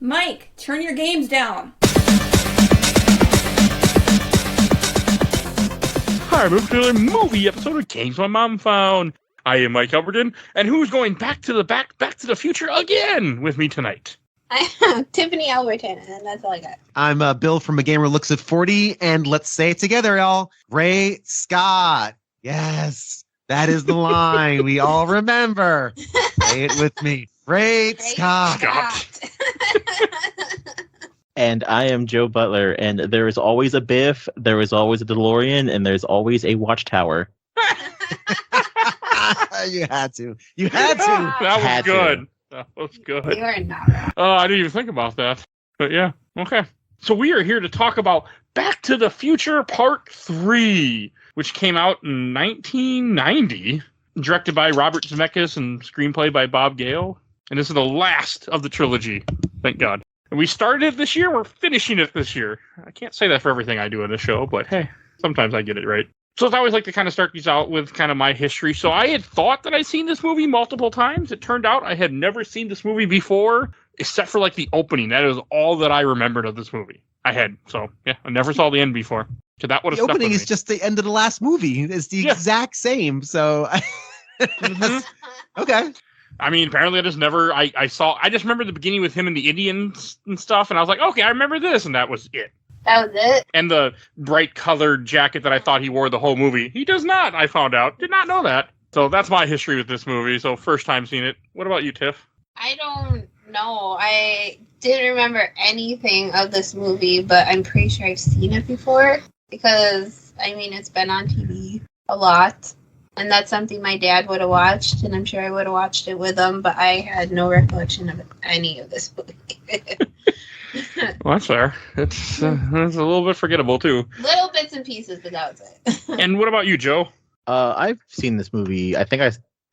Mike, turn your games down. Hi, welcome to another movie episode of Games My Mom Found. I am Mike Albertin, and who's going back to the future again with me tonight? I'm Tiffany Albertin, and that's all I got. I'm Bill from A Gamer Looks at 40, and let's say it together, y'all. Ray Scott. Yes, that is the line we all remember. Say it with me. Ray Scott. And I am Joe Butler, and there is always a Biff, there is always a Deloren, and there's always a watchtower. You had to. You had to. That was Had good. to. That was good. You are not wrong. Oh, I didn't even think about that. But yeah, okay. So we are here to talk about Back to the Future Part 3, which came out in 1990, directed by Robert Zemeckis and screenplay by Bob Gale. And this is the last of the trilogy, thank God. And we started it this year, we're finishing it this year. I can't say that for everything I do in the show, but hey, sometimes I get it right. So I always like to kind of start these out with kind of my history. So I had thought that I'd seen this movie multiple times. It turned out I had never seen this movie before, except for like the opening. That is all that I remembered of this movie. I never saw the end before. So that would have The stuck opening with is me. just the end of the last movie. It's the exact same. So, okay. I mean, apparently I just remember the beginning with him and the Indians and stuff, and I was like, okay, I remember this, and that was it. That was it? And the bright colored jacket that I thought he wore the whole movie. He does not, I found out. Did not know that. So that's my history with this movie. So first time seeing it. What about you, Tiff? I don't know. I didn't remember anything of this movie, but I'm pretty sure I've seen it before because, I mean, it's been on TV a lot. And that's something my dad would have watched, and I'm sure I would have watched it with him, but I had no recollection of any of this movie. Well, that's fair. It's a little bit forgettable, too. Little bits and pieces, but that was it. And what about you, Joe? I've seen this movie. I think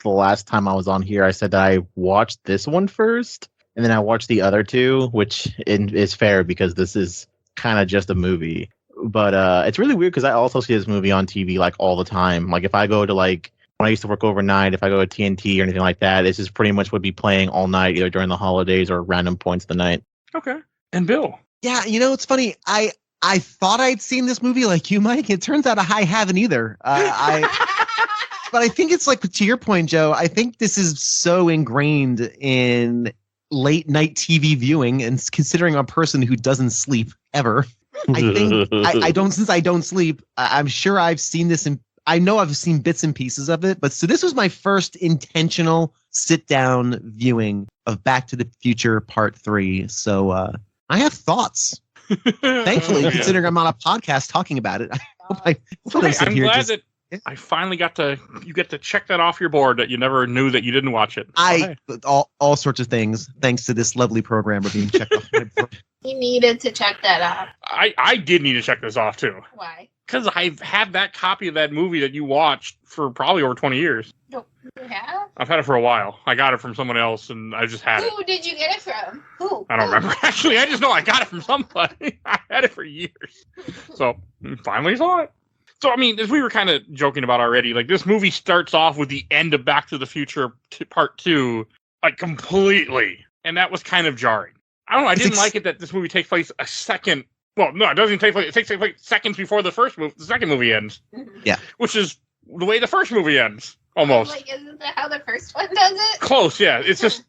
the last time I was on here, I said that I watched this one first, and then I watched the other two, which is fair because this is kind of just a movie. But it's really weird because I also see this movie on TV like all the time. Like if I go to when I used to work overnight, if I go to TNT or anything like that, this is pretty much would be playing all night, either during the holidays or random points of the night. Okay. And Bill? Yeah, it's funny. I thought I'd seen this movie like you, Mike. It turns out I haven't either. But I think it's like, to your point, Joe, I think this is so ingrained in late night TV viewing, and considering a person who doesn't sleep ever, I think since I don't sleep, I'm sure I've seen this, and I know I've seen bits and pieces of it. But so this was my first intentional sit down viewing of Back to the Future Part 3. So I have thoughts. Thankfully, considering I'm on a podcast talking about it, I'm glad that I finally get to check that off your board that you never knew that you didn't watch it. All sorts of things, thanks to this lovely program, are being checked off my board. You needed to check that off. I did need to check this off, too. Why? Because I've had that copy of that movie that you watched for probably over 20 years. No, you have? I've had it for a while. I got it from someone else, and I just had it. Who did you get it from? Who? I don't remember. Actually, I just know I got it from somebody. I had it for years. So, finally saw it. So, I mean, as we were kind of joking about already, like, this movie starts off with the end of Back to the Future Part 2, like, completely. And that was kind of jarring. I don't know. I didn't like it that this movie takes place a second. Well, no, it doesn't take place. It takes place seconds before the second movie ends. Yeah. Which is the way the first movie ends, almost. Like, isn't that how the first one does it? Close, yeah. It's just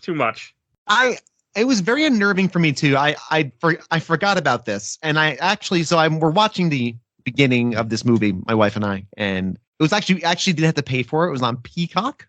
too much. It was very unnerving for me too. I forgot about this, and we're watching the beginning of this movie, my wife and I, and it was actually didn't have to pay for it. It was on Peacock,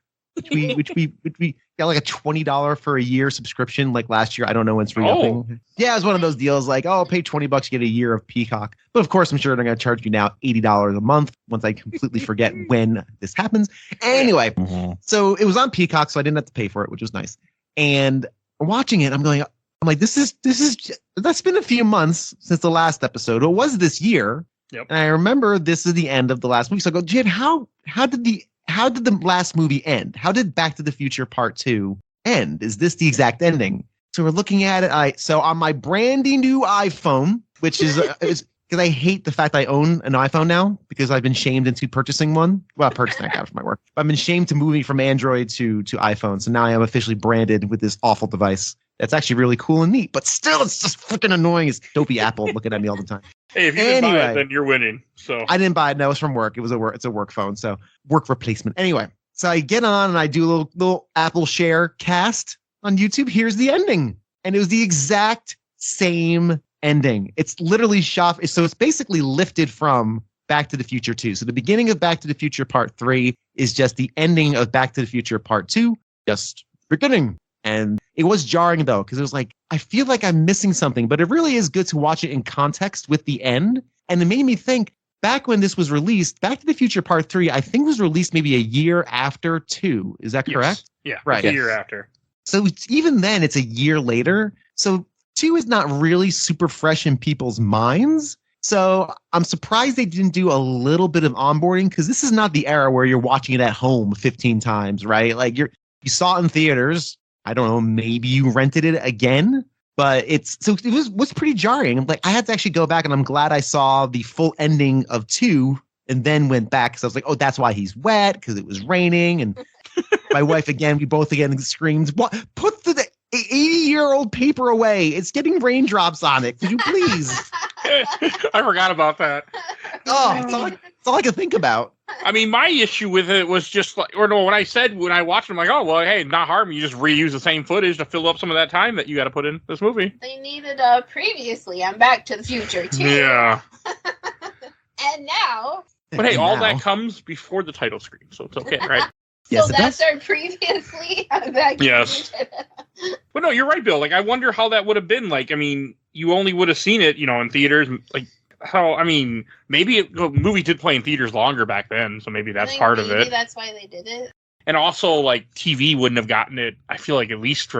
which we got like a $20 for a year subscription like last year. I don't know when it's re-upping. Oh. Yeah, it was one of those deals like, oh, I'll pay $20 to get a year of Peacock. But of course, I'm sure they're going to charge you now $80 a month once I completely forget when this happens. Anyway, So it was on Peacock, so I didn't have to pay for it, which was nice. And watching it, I'm like, that's been a few months since the last episode. It was this year. Yep. And I remember this is the end of the last movie. So I go, Jen, how did the last movie end? How did Back to the Future Part 2 end? Is this the exact ending? So we're looking at it. So on my brandy new iPhone, which is because I hate the fact I own an iPhone now because I've been shamed into purchasing one. Well, purchasing I got it for my work. I've been shamed to moving from Android to iPhone. So now I am officially branded with this awful device. That's actually really cool and neat. But still, it's just freaking annoying as dopey Apple looking at me all the time. Hey, if you didn't buy it, then you're winning. So I didn't buy it. No, it's from work. It's a work phone, so work replacement. Anyway, so I get on and I do a little Apple Share cast on YouTube. Here's the ending, and it was the exact same ending. It's literally shot. So it's basically lifted from Back to the Future 2. So the beginning of Back to the Future Part 3 is just the ending of Back to the Future Part 2, just beginning. And it was jarring, though, because it was like, I feel like I'm missing something, but it really is good to watch it in context with the end. And it made me think, back when this was released, Back to the Future Part 3, I think was released maybe a year after 2. Is that correct? Yeah, right. A year after. So even then, it's a year later. So 2 is not really super fresh in people's minds. So I'm surprised they didn't do a little bit of onboarding, because this is not the era where you're watching it at home 15 times, right? Like you saw it in theaters. I don't know, maybe you rented it again, but it was pretty jarring. Like I had to actually go back, and I'm glad I saw the full ending of 2 and then went back, because I was like, oh, that's why he's wet, because it was raining. And my wife we both screamed, "What? Put the 80-year-old paper away. It's getting raindrops on it. Could you please?" I forgot about that. Oh, it's all I could think about. I mean, my issue with it was just like, when I watched it, I'm like, oh, well, hey, not harm. You just reuse the same footage to fill up some of that time that you got to put in this movie. They needed previously on Back to the Future too. Yeah. And now. But hey, all that comes before the title screen, so it's okay, right? Yes, So that's our previously on Back to the Future. But no, you're right, Bill. Like, I wonder how that would have been. Like, I mean, you only would have seen it, in theaters. Like, maybe the movie did play in theaters longer back then, so maybe that's part of it. Maybe that's why they did it. And also, like, TV wouldn't have gotten it, I feel like, at least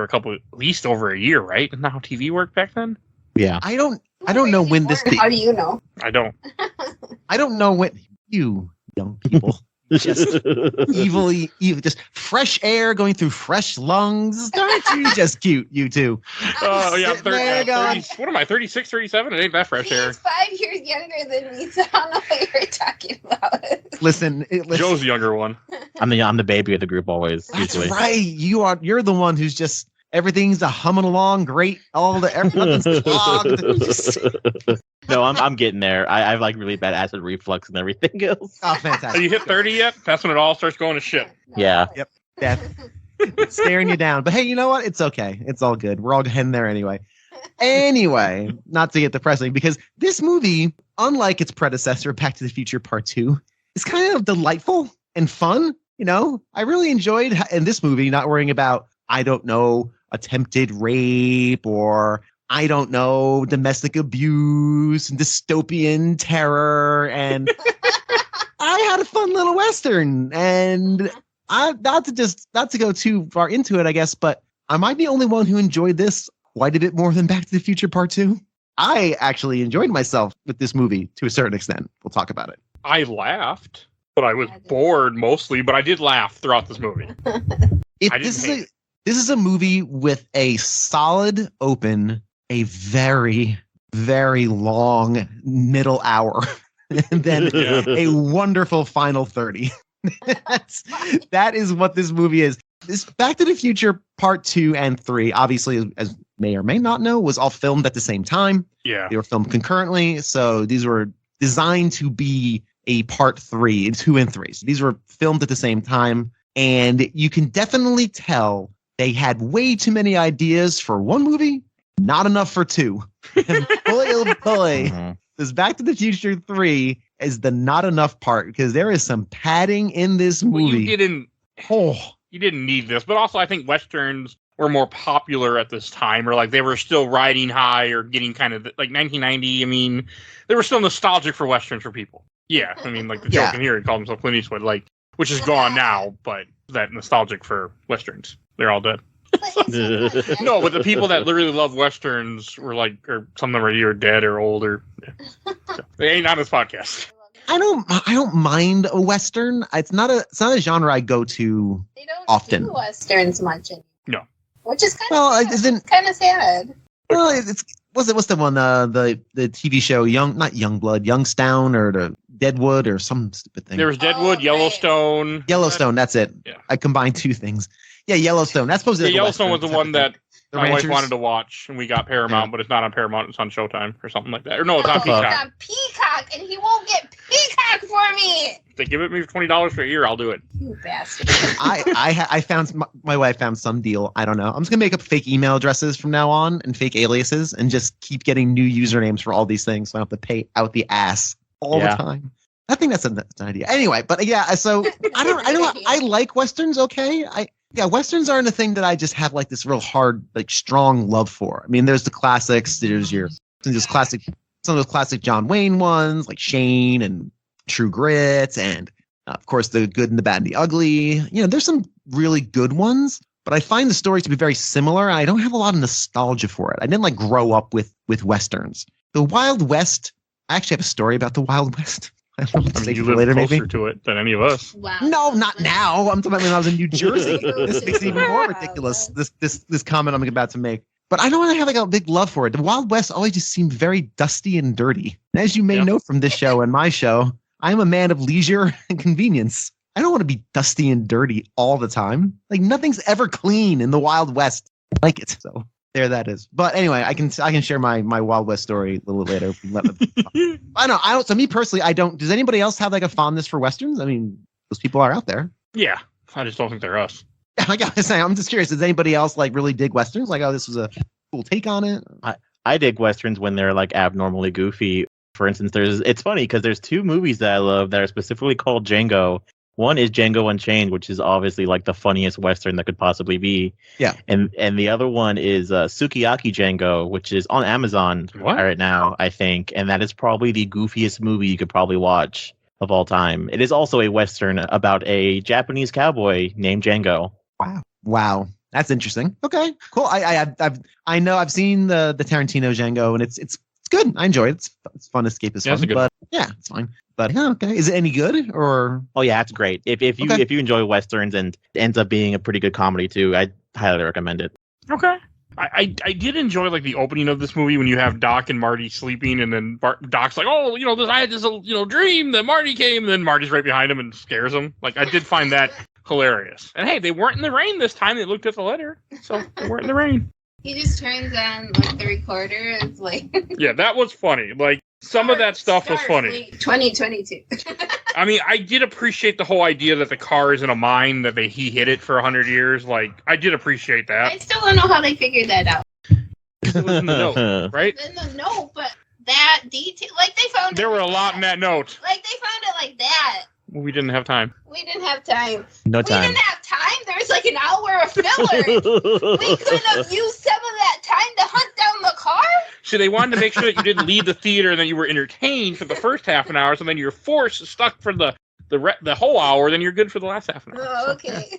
over a year, right? Isn't that how TV worked back then? Yeah. I don't know when this. How do you know? I don't. I don't know when you young people just evil, just fresh air going through fresh lungs. Aren't you just cute, you two? Oh, yeah. 30, what am I, 36, 37? It ain't that fresh air. He's 5 years younger than me, so I don't know what you're talking about. Listen. Joe's the younger one. I'm the baby of the group always. That's usually. right. You're the one who's just everything's humming along great. Nothing's clogged. No, I'm getting there. I have like really bad acid reflux and everything else. Oh, fantastic. Have you hit 30 yet? That's when it all starts going to shit. No. Yeah. Yep. Death. It's staring you down. But hey, you know what? It's okay. It's all good. We're all heading there anyway. Anyway, not to get depressing, because this movie, unlike its predecessor, Back to the Future Part 2, is kind of delightful and fun. I really enjoyed in this movie not worrying about, I don't know, attempted rape or I don't know, domestic abuse and dystopian terror. And I had a fun little Western, and not to go too far into it, I guess, but am I the only one who enjoyed this quite a bit more than Back to the Future Part 2? I actually enjoyed myself with this movie to a certain extent. We'll talk about it. I laughed, but I was bored mostly, but I did laugh throughout this movie. This is a movie with a solid open, a very, very long middle hour, and then a wonderful final 30. That is what this movie is. This Back to the Future Part 2 and 3, obviously, as may or may not know, was all filmed at the same time. Yeah. They were filmed concurrently, so these were designed to be a Part 3, 2 and 3. So these were filmed at the same time, and you can definitely tell they had way too many ideas for one movie, not enough for 2. And boy, oh boy, this Back to the Future 3 is the not enough part, because there is some padding in this movie. Well, you didn't need this, but also I think Westerns were more popular at this time, or like they were still riding high or getting kind of like 1990. I mean, they were still nostalgic for Westerns for people. Yeah. I mean, like the joke in here, he called himself Clint Eastwood, like, which is gone now, but that nostalgic for Westerns. They're all dead. No, but the people that literally love Westerns were like, or some of them are either dead or older. Yeah. So, they ain't on this podcast. I don't mind a Western. It's not a genre I go to They don't often. do Westerns much anymore. No. Which is kind of sad. Well, what's the one, the TV show, not Youngstown, or the Deadwood, or some stupid thing. There was Deadwood, Yellowstone. Yellowstone, that's it. Yeah. I combined two things. Yeah, Yellowstone. That's supposed to be Yellowstone was the one that The My wife Ranchers? wanted to watch, and we got Paramount, but it's not on Paramount. It's on Showtime or something like that. Or no, it's on It's Peacock. on Peacock, and he won't get Peacock for me. If they give it me for $20 for a year, I'll do it. You bastard. I found my wife found some deal. I don't know. I'm just gonna make up fake email addresses from now on and fake aliases and just keep getting new usernames for all these things, so I don't have to pay out the ass all the time. I think that's an idea. Anyway, but yeah, so I like Westerns. Okay. Westerns aren't a thing that I just have like this real hard, like strong love for. I mean, there's the classics. There's some of those classic John Wayne ones like Shane and True Grit, and of course the Good and the Bad and the Ugly. There's some really good ones, but I find the stories to be very similar. And I don't have a lot of nostalgia for it. I didn't like grow up with Westerns. The Wild West. I actually have a story about the Wild West. I don't know, you live closer to it than any of us. Wow. No, not now. I'm talking about when I was in New Jersey. This makes it even more ridiculous. This comment I'm about to make. But I don't really have like a big love for it. The Wild West always just seemed very dusty and dirty. And as you may know from this show and my show, I'm a man of leisure and convenience. I don't want to be dusty and dirty all the time. Like nothing's ever clean in the Wild West. I like it. So there that is. But anyway, I can share my Wild West story a little later. I don't. So me personally, I don't. Does anybody else have like a fondness for Westerns? I mean, those people are out there. Yeah. I just don't think they're us. I gotta say, I'm just curious. Does anybody else like really dig Westerns? Like, oh, this was a cool take on it. I dig Westerns when they're like abnormally goofy. For instance, it's funny because there's two movies that I love that are specifically called Django. One is Django Unchained, which is obviously like the funniest Western that could possibly be. Yeah. And the other one is Sukiyaki Django, which is on Amazon right now, I think. And that is probably the goofiest movie you could probably watch of all time. It is also a Western about a Japanese cowboy named Django. Wow. That's interesting. Okay, cool. I know I've seen the Tarantino Django, and it's good. I enjoy it. It's fun. Escapist fun. But yeah, it's fine. But okay, is it any good or? Oh yeah, it's great. If you enjoy Westerns and it ends up being a pretty good comedy too, I highly recommend it. Okay. I did enjoy like the opening of this movie when you have Doc and Marty sleeping, and then Doc's like, oh, I had this dream that Marty came, and then Marty's right behind him and scares him. Like I did find that hilarious. And hey, they weren't in the rain this time. They looked at the letter, so they weren't in the rain. He just turns on like the recorder. It's like yeah, that was funny. Like some of that stuff was funny. 2022. I mean, I did appreciate the whole idea that the car is in a mine, that he hid it for 100 years. Like, I did appreciate that. I still don't know how they figured that out. It was in the note, right? In the note, but that detail, like they found. There were a lot in that note. Like they found it like that. We didn't have time. We didn't have time. No time. We didn't have time. There was like an hour of filler. We couldn't have used some of that time to hunt down the car. So they wanted to make sure that you didn't leave the theater and that you were entertained for the first half an hour, so then you're stuck for the whole hour, then you're good for the last half an hour. Oh, okay.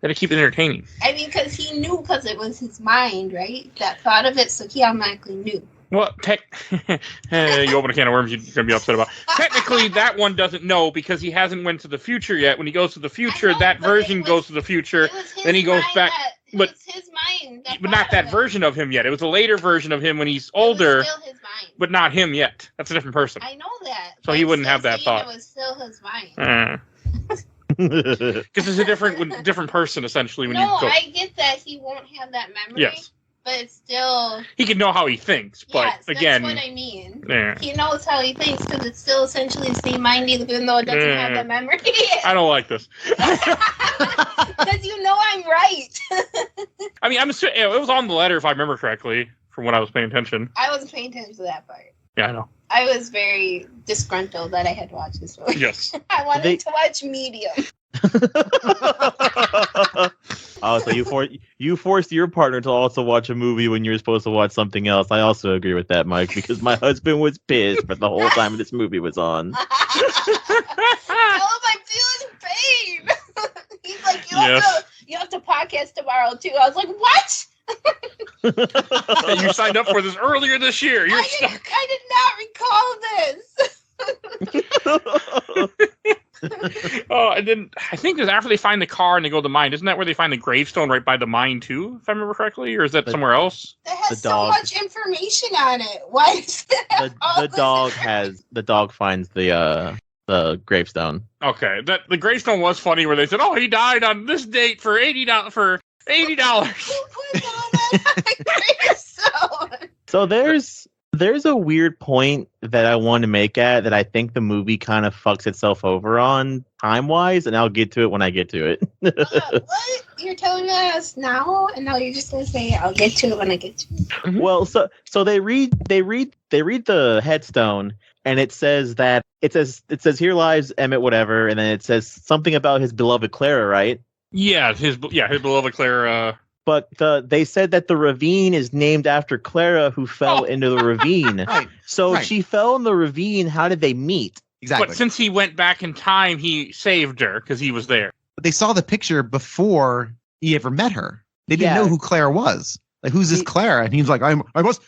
Had to keep it entertaining. I mean, because he knew, because it was his mind, right? That thought of it, so he automatically knew. Well, you open a can of worms you're going to be upset about. Technically, that one doesn't know because he hasn't went to the future yet. When he goes to the future, that version goes to the future. Then he goes back. But it's his mind. But not that version of him yet. It was a later version of him when he's older. It was still his mind. But not him yet. That's a different person. I know that. So he wouldn't have that thought. It was still his mind. Because it's a different person, essentially. When I get that he won't have that memory. Yes. But it's still... He can know how he thinks, but yes, again... that's what I mean. Yeah. He knows how he thinks because it's still essentially the same mind even though it doesn't have the memory. I don't like this. Because you know I'm right. I mean, it was on the letter, if I remember correctly, from when I was paying attention. I wasn't paying attention to that part. Yeah, I know. I was very disgruntled that I had watched this movie. Yes. I wanted to watch Medium. Oh, so you forced your partner to also watch a movie when you're supposed to watch something else. I also agree with that, Mike, because my husband was pissed for the whole time this movie was on. Oh, I'm feeling pain. He's like, you have to podcast tomorrow too. I was like, what? You signed up for this earlier this year. You're stuck. I did not recall this. Oh, and then I think there's after they find the car and they go to the mine. Isn't that where they find the gravestone right by the mine too, if I remember correctly? Or is that somewhere else? That has so much information on it. Why is that? The dog finds the gravestone. Okay. The gravestone was funny where they said, oh, he died on this date for $80. Who put all that So there's a weird point that I want to make that I think the movie kind of fucks itself over on time-wise, and I'll get to it when I get to it. What? You're telling us now, and now you're just gonna say I'll get to it when I get to it. Mm-hmm. Well, so they read the headstone, and it says here lies Emmett whatever, and then it says something about his beloved Clara, right? Yeah, his beloved Clara. But they said that the ravine is named after Clara, who fell into the ravine. Right. So Right. she fell in the ravine. How did they meet? Exactly. But since he went back in time, he saved her because he was there. But they saw the picture before he ever met her. They didn't know who Claire was. Like, who's this Claire? And he's like, I must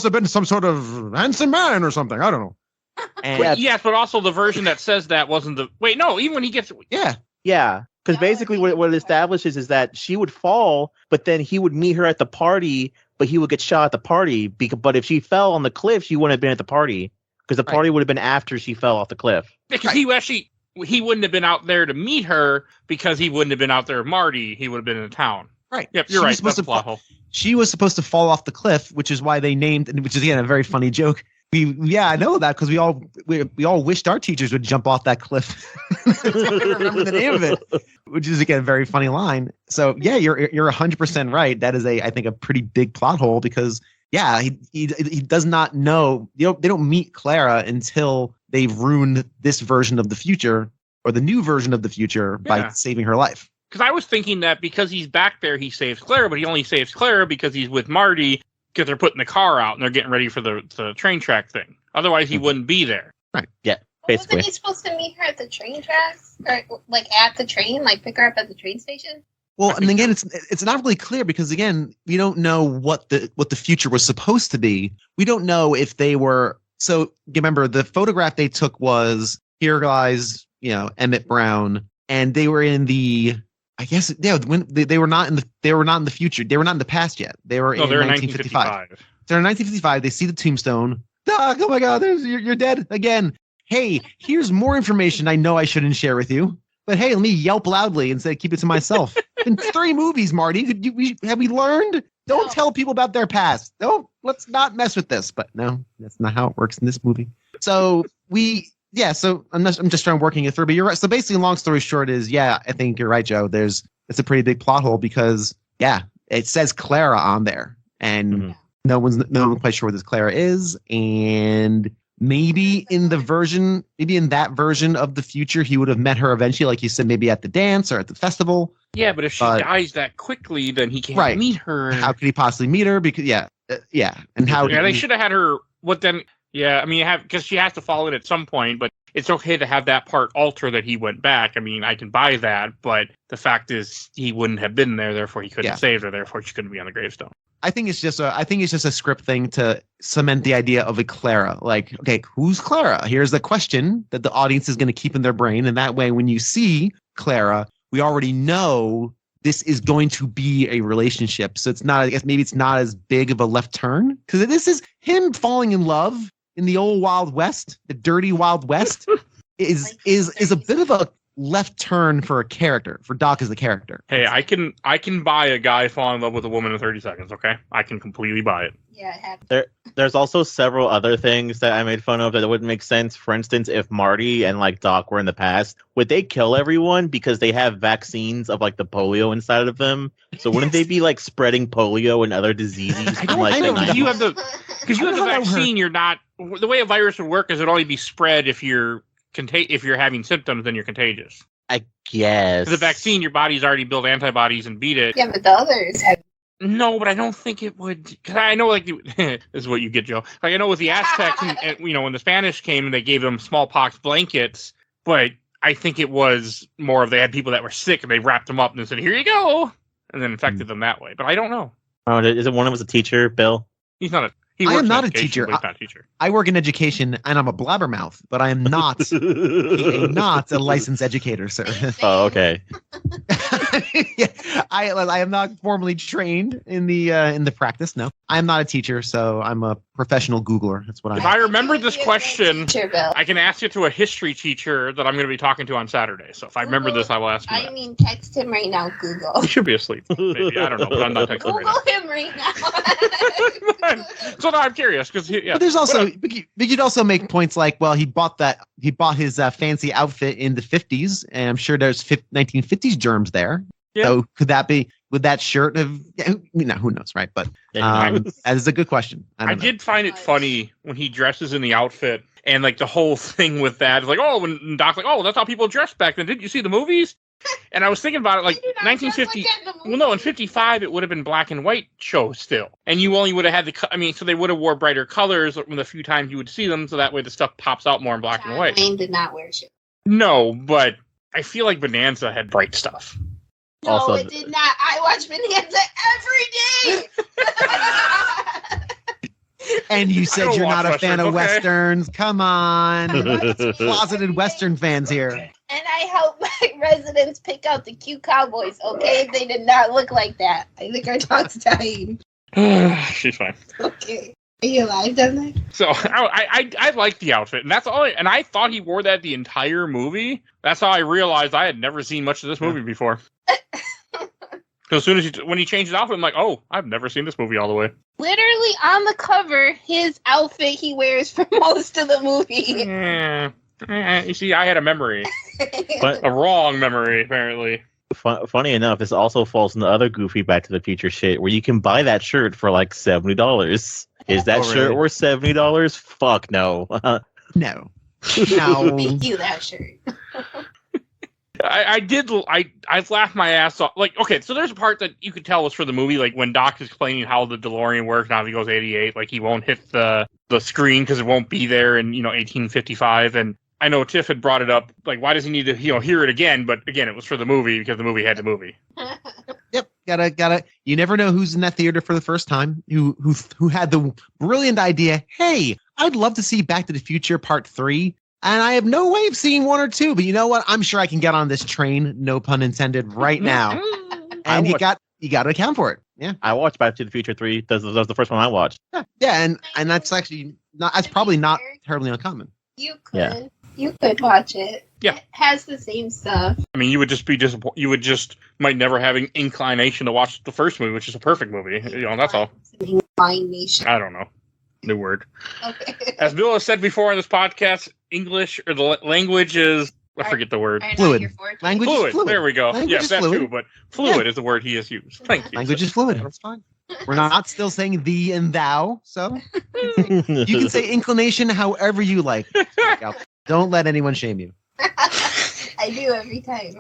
have been some sort of handsome man or something. I don't know. And Yes, but also the version that says that wasn't the. Wait, no. Even when he gets. yeah, because basically what it establishes is that she would fall, but then he would meet her at the party, but he would get shot at the party. But if she fell on the cliff, she wouldn't have been at the party because the party would have been after she fell off the cliff. Because he wouldn't have been out there to meet her because he wouldn't have been out there with Marty. He would have been in the town. Right. Yep, you're right. That's a plot hole. She was supposed to fall off the cliff, which is why they named, and which is again a very funny joke. I know that because we all wished our teachers would jump off that cliff. I remember the name of it, which is again a very funny line. So yeah, you're 100% right. That is I think a pretty big plot hole because he does not know. They don't meet Clara until they've ruined this version of the future or the new version of the future by saving her life. Because I was thinking that because he's back there, he saves Clara, but he only saves Clara because he's with Marty because they're putting the car out and they're getting ready for the train track thing. Otherwise, he wouldn't be there. Right. Yeah. Basically. Wasn't he supposed to meet her at the train tracks? Or, like, at the train? Like, pick her up at the train station? Well, and again, it's not really clear because, again, we don't know what the future was supposed to be. We don't know if they were... So, remember, the photograph they took was, here lies, Emmett Brown, and they were in the... I guess when they were not in the future. They were not in the past yet. They were in 1955. So in 1955, they see the tombstone. Doc, oh my God, you're dead again. Hey, here's more information I know I shouldn't share with you. But hey, let me yelp loudly instead of keep it to myself. In 3 movies, Marty, have we learned? Don't tell people about their past. Let's not mess with this. But no, that's not how it works in this movie. So so I'm just trying working it through, but you're right. So basically, long story short is, I think you're right, Joe. It's a pretty big plot hole because, it says Clara on there, and no one's quite sure what this Clara is, and maybe in that version of the future, he would have met her eventually, like you said, maybe at the dance or at the festival. Yeah, but if she dies that quickly, then he can't meet her. How could he possibly meet her? Because and how? Yeah, they should have had her. What then? Yeah, I mean, because she has to fall in at some point, but it's okay to have that part alter that he went back. I mean, I can buy that, but the fact is he wouldn't have been there, therefore he couldn't save her, therefore she couldn't be on the gravestone. I think it's just a script thing to cement the idea of a Clara. Like, okay, who's Clara? Here's the question that the audience is going to keep in their brain, and that way, when you see Clara, we already know this is going to be a relationship. So it's not. I guess maybe it's not as big of a left turn because this is him falling in love in the old Wild West, the dirty Wild West, is a bit of a left turn for a character, for Doc as the character. Hey, I can buy a guy falling in love with a woman in 30 seconds, okay? I can completely buy it. Yeah, it happened. There's also several other things that I made fun of that wouldn't make sense. For instance, if Marty and Doc were in the past, would they kill everyone because they have vaccines of the polio inside of them? So wouldn't they be spreading polio and other diseases? I know, because you have the vaccine. You're not. The way a virus would work is it'd only be spread if you're having symptoms, then you're contagious. I guess. The vaccine, your body's already built antibodies and beat it. Yeah, but the others have. No, but I don't think it would. Because I know, this is what you get, Joe. I know with the Aztecs, and when the Spanish came, they gave them smallpox blankets. But I think it was more of they had people that were sick and they wrapped them up and said, "Here you go," and then infected them that way. But I don't know. Oh, is it one of us a teacher, Bill? He's not a. I am not a teacher. He's not a teacher. I work in education, and I'm a blabbermouth, but I am not a licensed educator, sir. Oh, okay. I am not formally trained in the practice. No, I'm not a teacher, so I'm a professional Googler. That's what If I I remember this question, Teacher, Bill. I can ask it to a history teacher that I'm going to be talking to on Saturday. So if I remember this, I will ask him I that. mean, text him right now, Google. He should be asleep. Maybe. I don't know, but I'm not texting Google right him right now. now. So now I'm curious because But there's also but you'd also make points like, well, he bought his fancy outfit in the 50s, and I'm sure there's 1950s germs there. Yeah. So would that shirt have? Yeah, who knows, right? But that is a good question. I did find it funny when he dresses in the outfit and like the whole thing with that. It's like, oh, when Doc's like, oh, that's how people dressed back then. Didn't you see the movies? And I was thinking about it, like 1950. Well, no, in 55 it would have been black and white show still, and you only would have had so they would have wore brighter colors with a few times you would see them, so that way the stuff pops out more in black and white. Wayne did not wear shit. No, but I feel like Bonanza had bright stuff. No, Also, it did not. I watch Bonanza every day. And you said you're not a fan of Westerns, Westerns. Come on. Closeted Western fans here. And I help my residents pick out the cute cowboys, okay? They did not look like that. I think our dog's dying. She's fine. Okay. Are you alive down there? So I like the outfit, and that's all. And I thought he wore that the entire movie. That's how I realized I had never seen much of this movie before. As soon as when he changed his outfit, I'm like, oh, I've never seen this movie all the way. Literally on the cover, his outfit he wears for most of the movie. You see, I had a memory, But a wrong memory, apparently. funny enough, this also falls in the other goofy Back to the Future shit where you can buy that shirt for like $70. Is that shirt worth $70? Fuck no. No. No. Thank you, that shirt. I laughed my ass off. Like, okay, so there's a part that you could tell was for the movie, like when Doc is explaining how the DeLorean works. Now if he goes 88, like he won't hit the screen because it won't be there in 1855. And I know Tiff had brought it up, like why does he need to hear it again? But again, it was for the movie because the movie had the movie. Yep, gotta. You never know who's in that theater for the first time. Who had the brilliant idea? Hey, I'd love to see Back to the Future Part 3, and I have no way of seeing 1 or 2. But you know what? I'm sure I can get on this train, no pun intended, right now. And you got to account for it. Yeah, I watched Back to the Future 3. That was the first one I watched. yeah, and that's actually not. That's probably not terribly uncommon. You could. You could watch it. Yeah. It has the same stuff. I mean, you would just be disappointed. You would just might never have an inclination to watch the first movie, which is a perfect movie. That's all. Inclination. I don't know. New word. Okay. As Bill has said before on this podcast, English or the language is, I forget the word. Fluid. Language is fluid. There we go. Language Yes, is that fluid. too, but fluid is the word he has used. Thank you. Language is fluid. That's fine. We're not still saying thee and thou, so you can say inclination however you like. Don't let anyone shame you. I do every time.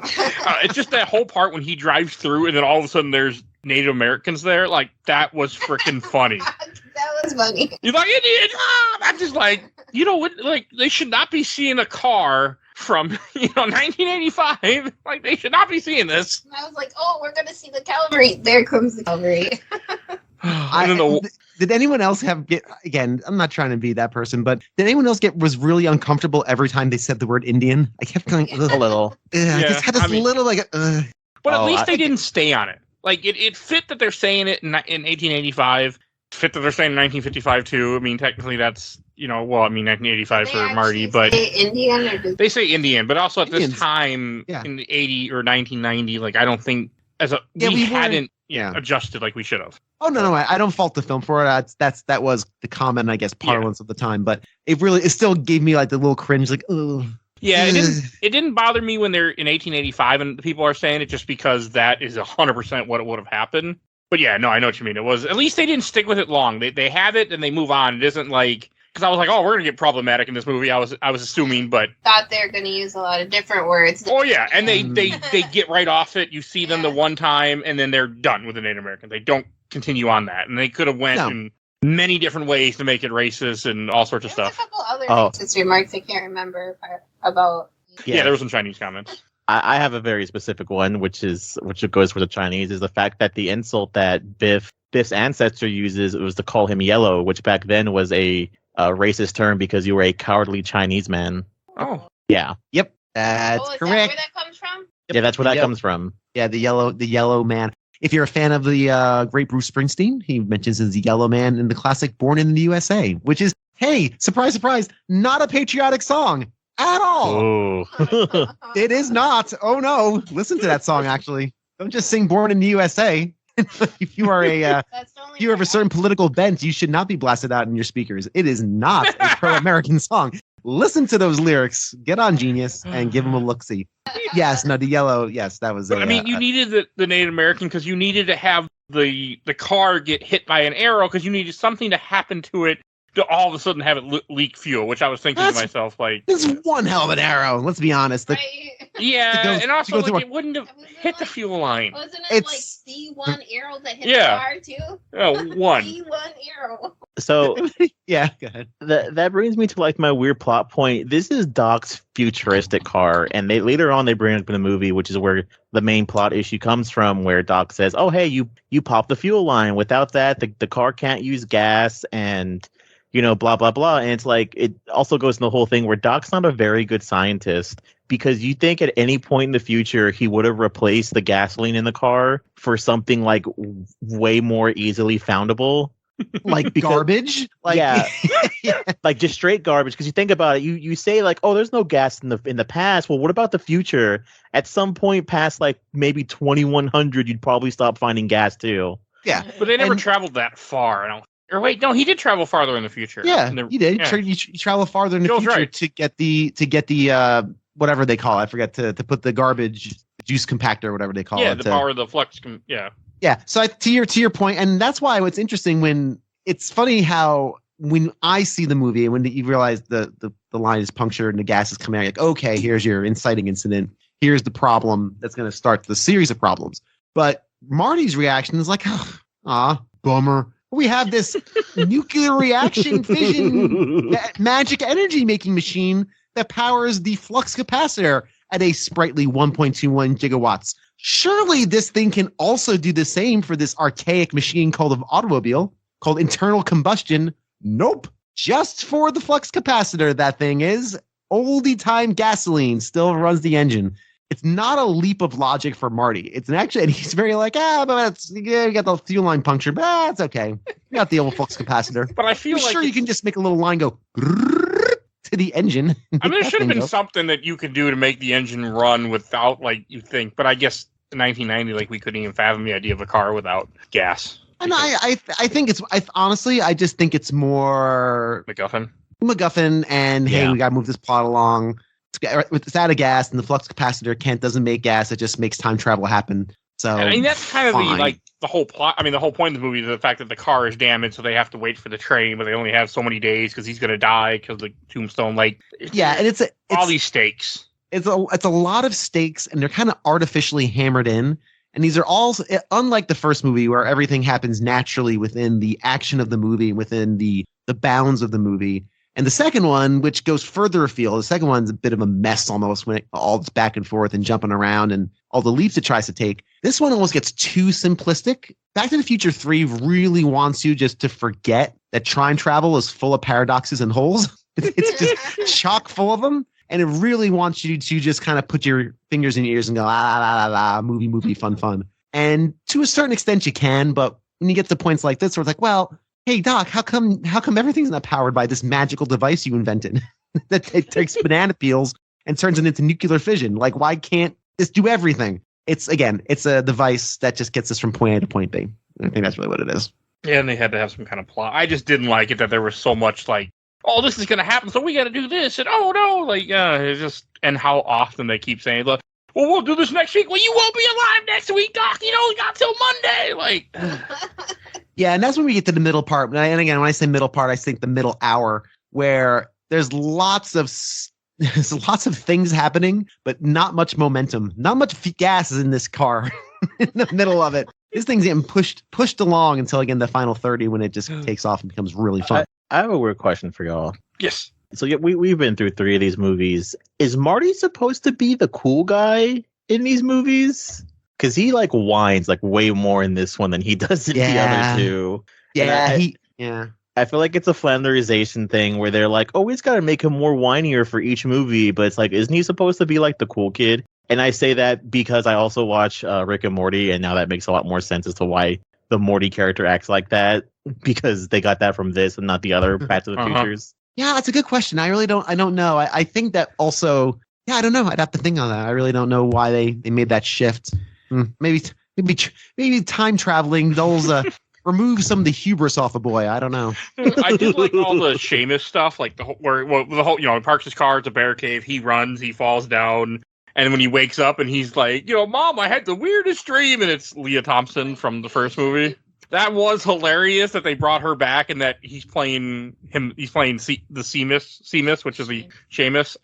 It's just that whole part when he drives through and then all of a sudden there's Native Americans there. Like, that was freaking funny. That was funny. You're like, Indians! Ah! I'm just like, you know what? Like, they should not be seeing a car from, 1985. Like, they should not be seeing this. And I was like, oh, we're going to see the cavalry. There comes the cavalry. Did anyone else again, I'm not trying to be that person, but did anyone else was really uncomfortable every time they said the word Indian? I kept going, a little. I just had this little, like, But at least they didn't stay on it. Like, it fit that they're saying it in 1885. Fit that they're saying in 1955, too. I mean, technically that's, 1985 for Marty, but Indian or they say Indian, but also at Indians. this time in the 80 or 1990, like, I don't think we hadn't adjusted like we should have. Oh no, I don't fault the film for it. That was the common, I guess, parlance of the time. But it still gave me like the little cringe, like, oh. Yeah, it didn't bother me when they're in 1885 and people are saying it, just because that is 100% what it would have happened. But yeah, no, I know what you mean. It was, at least they didn't stick with it long. They have it and they move on. It isn't like, because I was like, oh, we're gonna get problematic in this movie. I was assuming, but thought they were gonna use a lot of different words. Oh yeah, and they get right off it. You see them the one time, and then they're done with the Native American. They don't continue on that, and they could have went in many different ways to make it racist and all sorts of stuff. A couple other racist remarks I can't remember about. Yeah, there were some Chinese comments. I have a very specific one, which goes for the Chinese, is the fact that the insult that Biff's ancestor uses was to call him yellow, which back then was a racist term because you were a cowardly Chinese man. Oh. Yeah. Yep. That's correct. That where that comes from? Yeah, that's where that comes from. Yeah, the yellow man. If you're a fan of the great Bruce Springsteen, he mentions his Yellow Man in the classic Born in the USA, which is, hey, surprise, surprise, not a patriotic song at all. Oh. It is not. Oh, no. Listen to that song, actually. Don't just sing Born in the USA. If you are That's the only if you have a part. certain political bent, you should not be blasted out in your speakers. It is not a pro-American song. Listen to those lyrics. Get on Genius and give them a look-see. Yes, no, the Yellow. Yes, that was. But I mean, you needed the Native American because you needed to have the car get hit by an arrow because you needed something to happen to it to all of a sudden have it leak fuel. Which I was thinking to myself, like, this is one hell of an arrow. Let's be honest. Right? yeah, go- and to also go through like, it wouldn't have hit the fuel line. Wasn't it like It's- C1 arrow that hit Yeah. the car too? Oh, one. C1 arrow. So Yeah, go ahead. that brings me to like my weird plot point. This is Doc's futuristic car, and they later on they bring it up in the movie, which is where the main plot issue comes from, where Doc says, "Oh, hey, you pop the fuel line. Without that, the car can't use gas, and blah blah blah." And it's like it also goes in the whole thing where Doc's not a very good scientist because you think at any point in the future he would have replaced the gasoline in the car for something like way more easily foundable. Like Because- garbage. Like, Yeah. Like just straight garbage, because you think about it, you say like, oh, there's no gas in the past. Well, what about the future? At some point past like maybe 2100, you'd probably stop finding gas too. Yeah. But they never And- traveled that far. I don't. Or wait, no, he did travel farther in the future. Yeah, In the- you did. yeah. You travel farther in the Joel's future right. to get the whatever they call it. I forget to put the garbage juice compactor or whatever they call Yeah, it. the power of the flux. Yeah. Yeah. So to your point, and that's why it's interesting when it's funny how when I see the movie and when you realize the line is punctured and the gas is coming out, like, okay, here's your inciting incident. Here's the problem that's going to start the series of problems. But Marty's reaction is like, bummer. We have this nuclear reaction fission magic energy making machine that powers the flux capacitor at a sprightly 1.21 gigawatts. Surely this thing can also do the same for this archaic machine called an automobile, called internal combustion. Nope. Just for the flux capacitor, that thing is. Oldie time gasoline still runs the engine. It's not a leap of logic for Marty. It's an actually, and he's very like, but we got the fuel line punctured, but it's okay. We got the old flux capacitor. But I feel I'm like sure you can just make a little line go to the engine. I mean, there That should have thing been go. something that you could do to make the engine run without, like, you think. But I guess in 1990, like, we couldn't even fathom the idea of a car without gas. And I think it's. Honestly, I just think it's more MacGuffin. MacGuffin, and hey, Yeah. we got to move this plot along. It's out of gas, and the flux capacitor doesn't make gas. It just makes time travel happen. So I mean, that's kind of fine. the whole plot. I mean, the whole point of the movie is the fact that the car is damaged, so they have to wait for the train, but they only have so many days because he's going to die because the tombstone. Like, Yeah, and it's all these stakes. it's a lot of stakes, and they're kind of artificially hammered in. And these are all, unlike the first movie where everything happens naturally within the action of the movie, within the bounds of the movie. And the second one, which goes further afield, the second one's a bit of a mess almost when it all this back and forth and jumping around and all the leaps it tries to take. This one almost gets too simplistic. Back to the Future 3 really wants you just to forget that time travel is full of paradoxes and holes. It's just chock full of them. And it really wants you to just kind of put your fingers in your ears and go, movie, fun. And to a certain extent you can, but when you get to points like this where it's like, well, hey Doc, how come everything's not powered by this magical device you invented that it takes banana peels and turns it into nuclear fission? Like, why can't this do everything? It's a device that just gets us from point A to point B. I think that's really what it is. Yeah, and they had to have some kind of plot. I just didn't like it that there was so much like, oh, this is going to happen, so we got to do this, and oh no, like, it's just, and how often they keep saying, look, well, we'll do this next week. Well, you won't be alive next week, Doc. You know, we got till Monday. Like, Yeah, and that's when we get to the middle part. And again, when I say middle part, I think the middle hour where there's lots of things happening, but not much momentum. Not much gas is in this car in the middle of it. This thing's getting pushed along until, again, the final 30 when it just takes off and becomes really fun. I have a weird question for y'all. yes. So yeah, we've been through 3 of these movies. Is Marty supposed to be the cool guy in these movies? Because he like whines like way more in this one than he does in the Yeah. other two. Yeah, And I feel like it's a Flanderization thing where they're like, oh, we just got to make him more whinier for each movie. But it's like, isn't he supposed to be like the cool kid? And I say that because I also watch Rick and Morty, and now that makes a lot more sense as to why the Morty character acts like that, because they got that from this and not the other Back to the Futures. Yeah, that's a good question. I don't know. I think that also, yeah, I don't know. I'd have to think on that. I really don't know why they made that shift. Maybe time traveling dulls remove some of the hubris off a boy. I don't know. I do like all the Seamus stuff, like the whole, he parks his car at the bear cave, he runs, he falls down, and when he wakes up and he's like, Mom, I had the weirdest dream, and it's Leah Thompson from the first movie. That was hilarious that they brought her back and that he's playing the Seamus, which is the Seamus.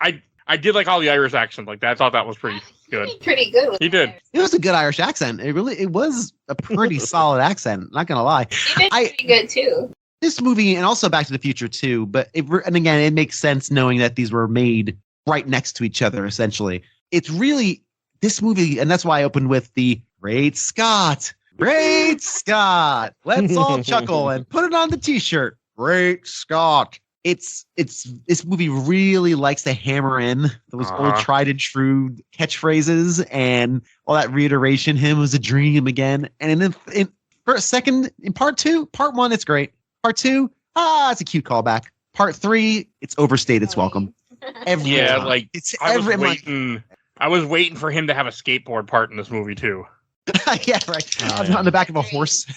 I did like all the Irish accent like that. I thought that was pretty good. Pretty good with He did. It was a good Irish accent. It was a pretty solid accent. Not gonna lie. He did pretty good too. This movie, and also Back to the Future too, and again, it makes sense knowing that these were made right next to each other, essentially. It's really, this movie, and that's why I opened with the Great Scott. Great Scott. Let's all chuckle and put it on the t-shirt. Great Scott. This movie really likes to hammer in those old tried and true catchphrases and all that reiteration. Him was a dream again. And in part two, part one, it's great. Part two, it's a cute callback. Part three, it's overstayed its welcome. I was waiting for him to have a skateboard part in this movie too. Yeah, right. On the back of a horse.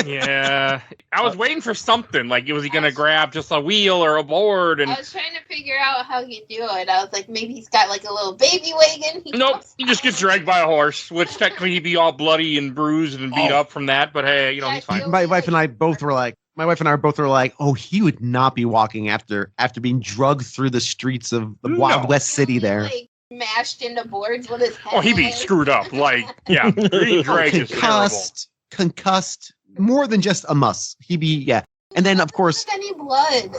Yeah, I was waiting for something. Like, was he gonna grab just a wheel or a board? And I was trying to figure out how he'd do it. I was like, maybe he's got like a little baby wagon. Nope, he just gets dragged by a horse, which technically he'd be all bloody and bruised and beat up from that. But hey, he's fine. My wife and I both were like, oh, he would not be walking after being drugged through the streets of the Wild West City there. Like, mashed into boards with his head. Oh, he'd be screwed up. Like, yeah, being dragged is terrible. Concussed, more than just a muss. He'd be, yeah. And then, of course... Any blood.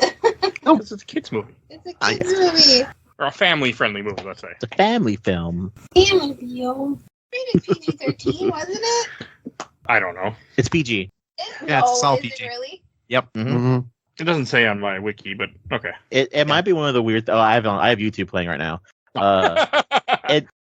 No, it's a kid's movie. It's a kid's movie. Or a family-friendly movie, let's say. It's a family film. Family film. Rated PG-13, wasn't it? I don't know. It's PG. It's all PG. It really? Yep. Mm-hmm. It doesn't say on my wiki, but okay. It might be one of the weird... I have YouTube playing right now.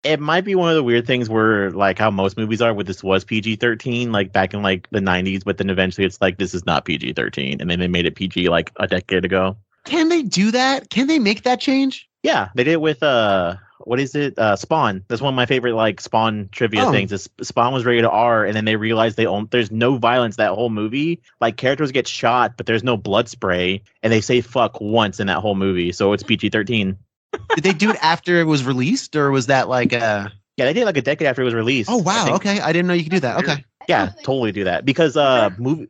It might be one of the weird things where, like, how most movies are, where this was PG-13, like, back in, like, the 90s, but then eventually it's like, this is not PG-13, and then they made it PG, like, a decade ago. Can they do that? Can they make that change? Yeah, they did it with, what is it? Spawn. That's one of my favorite, like, Spawn trivia things. Spawn was rated R, and then they realized there's no violence that whole movie. Like, characters get shot, but there's no blood spray, and they say fuck once in that whole movie, so it's PG-13. Did they do it after it was released, or was that like a... Yeah, they did like a decade after it was released. Oh, wow. Okay. I didn't know you could do that. Okay. Yeah, totally do that. Because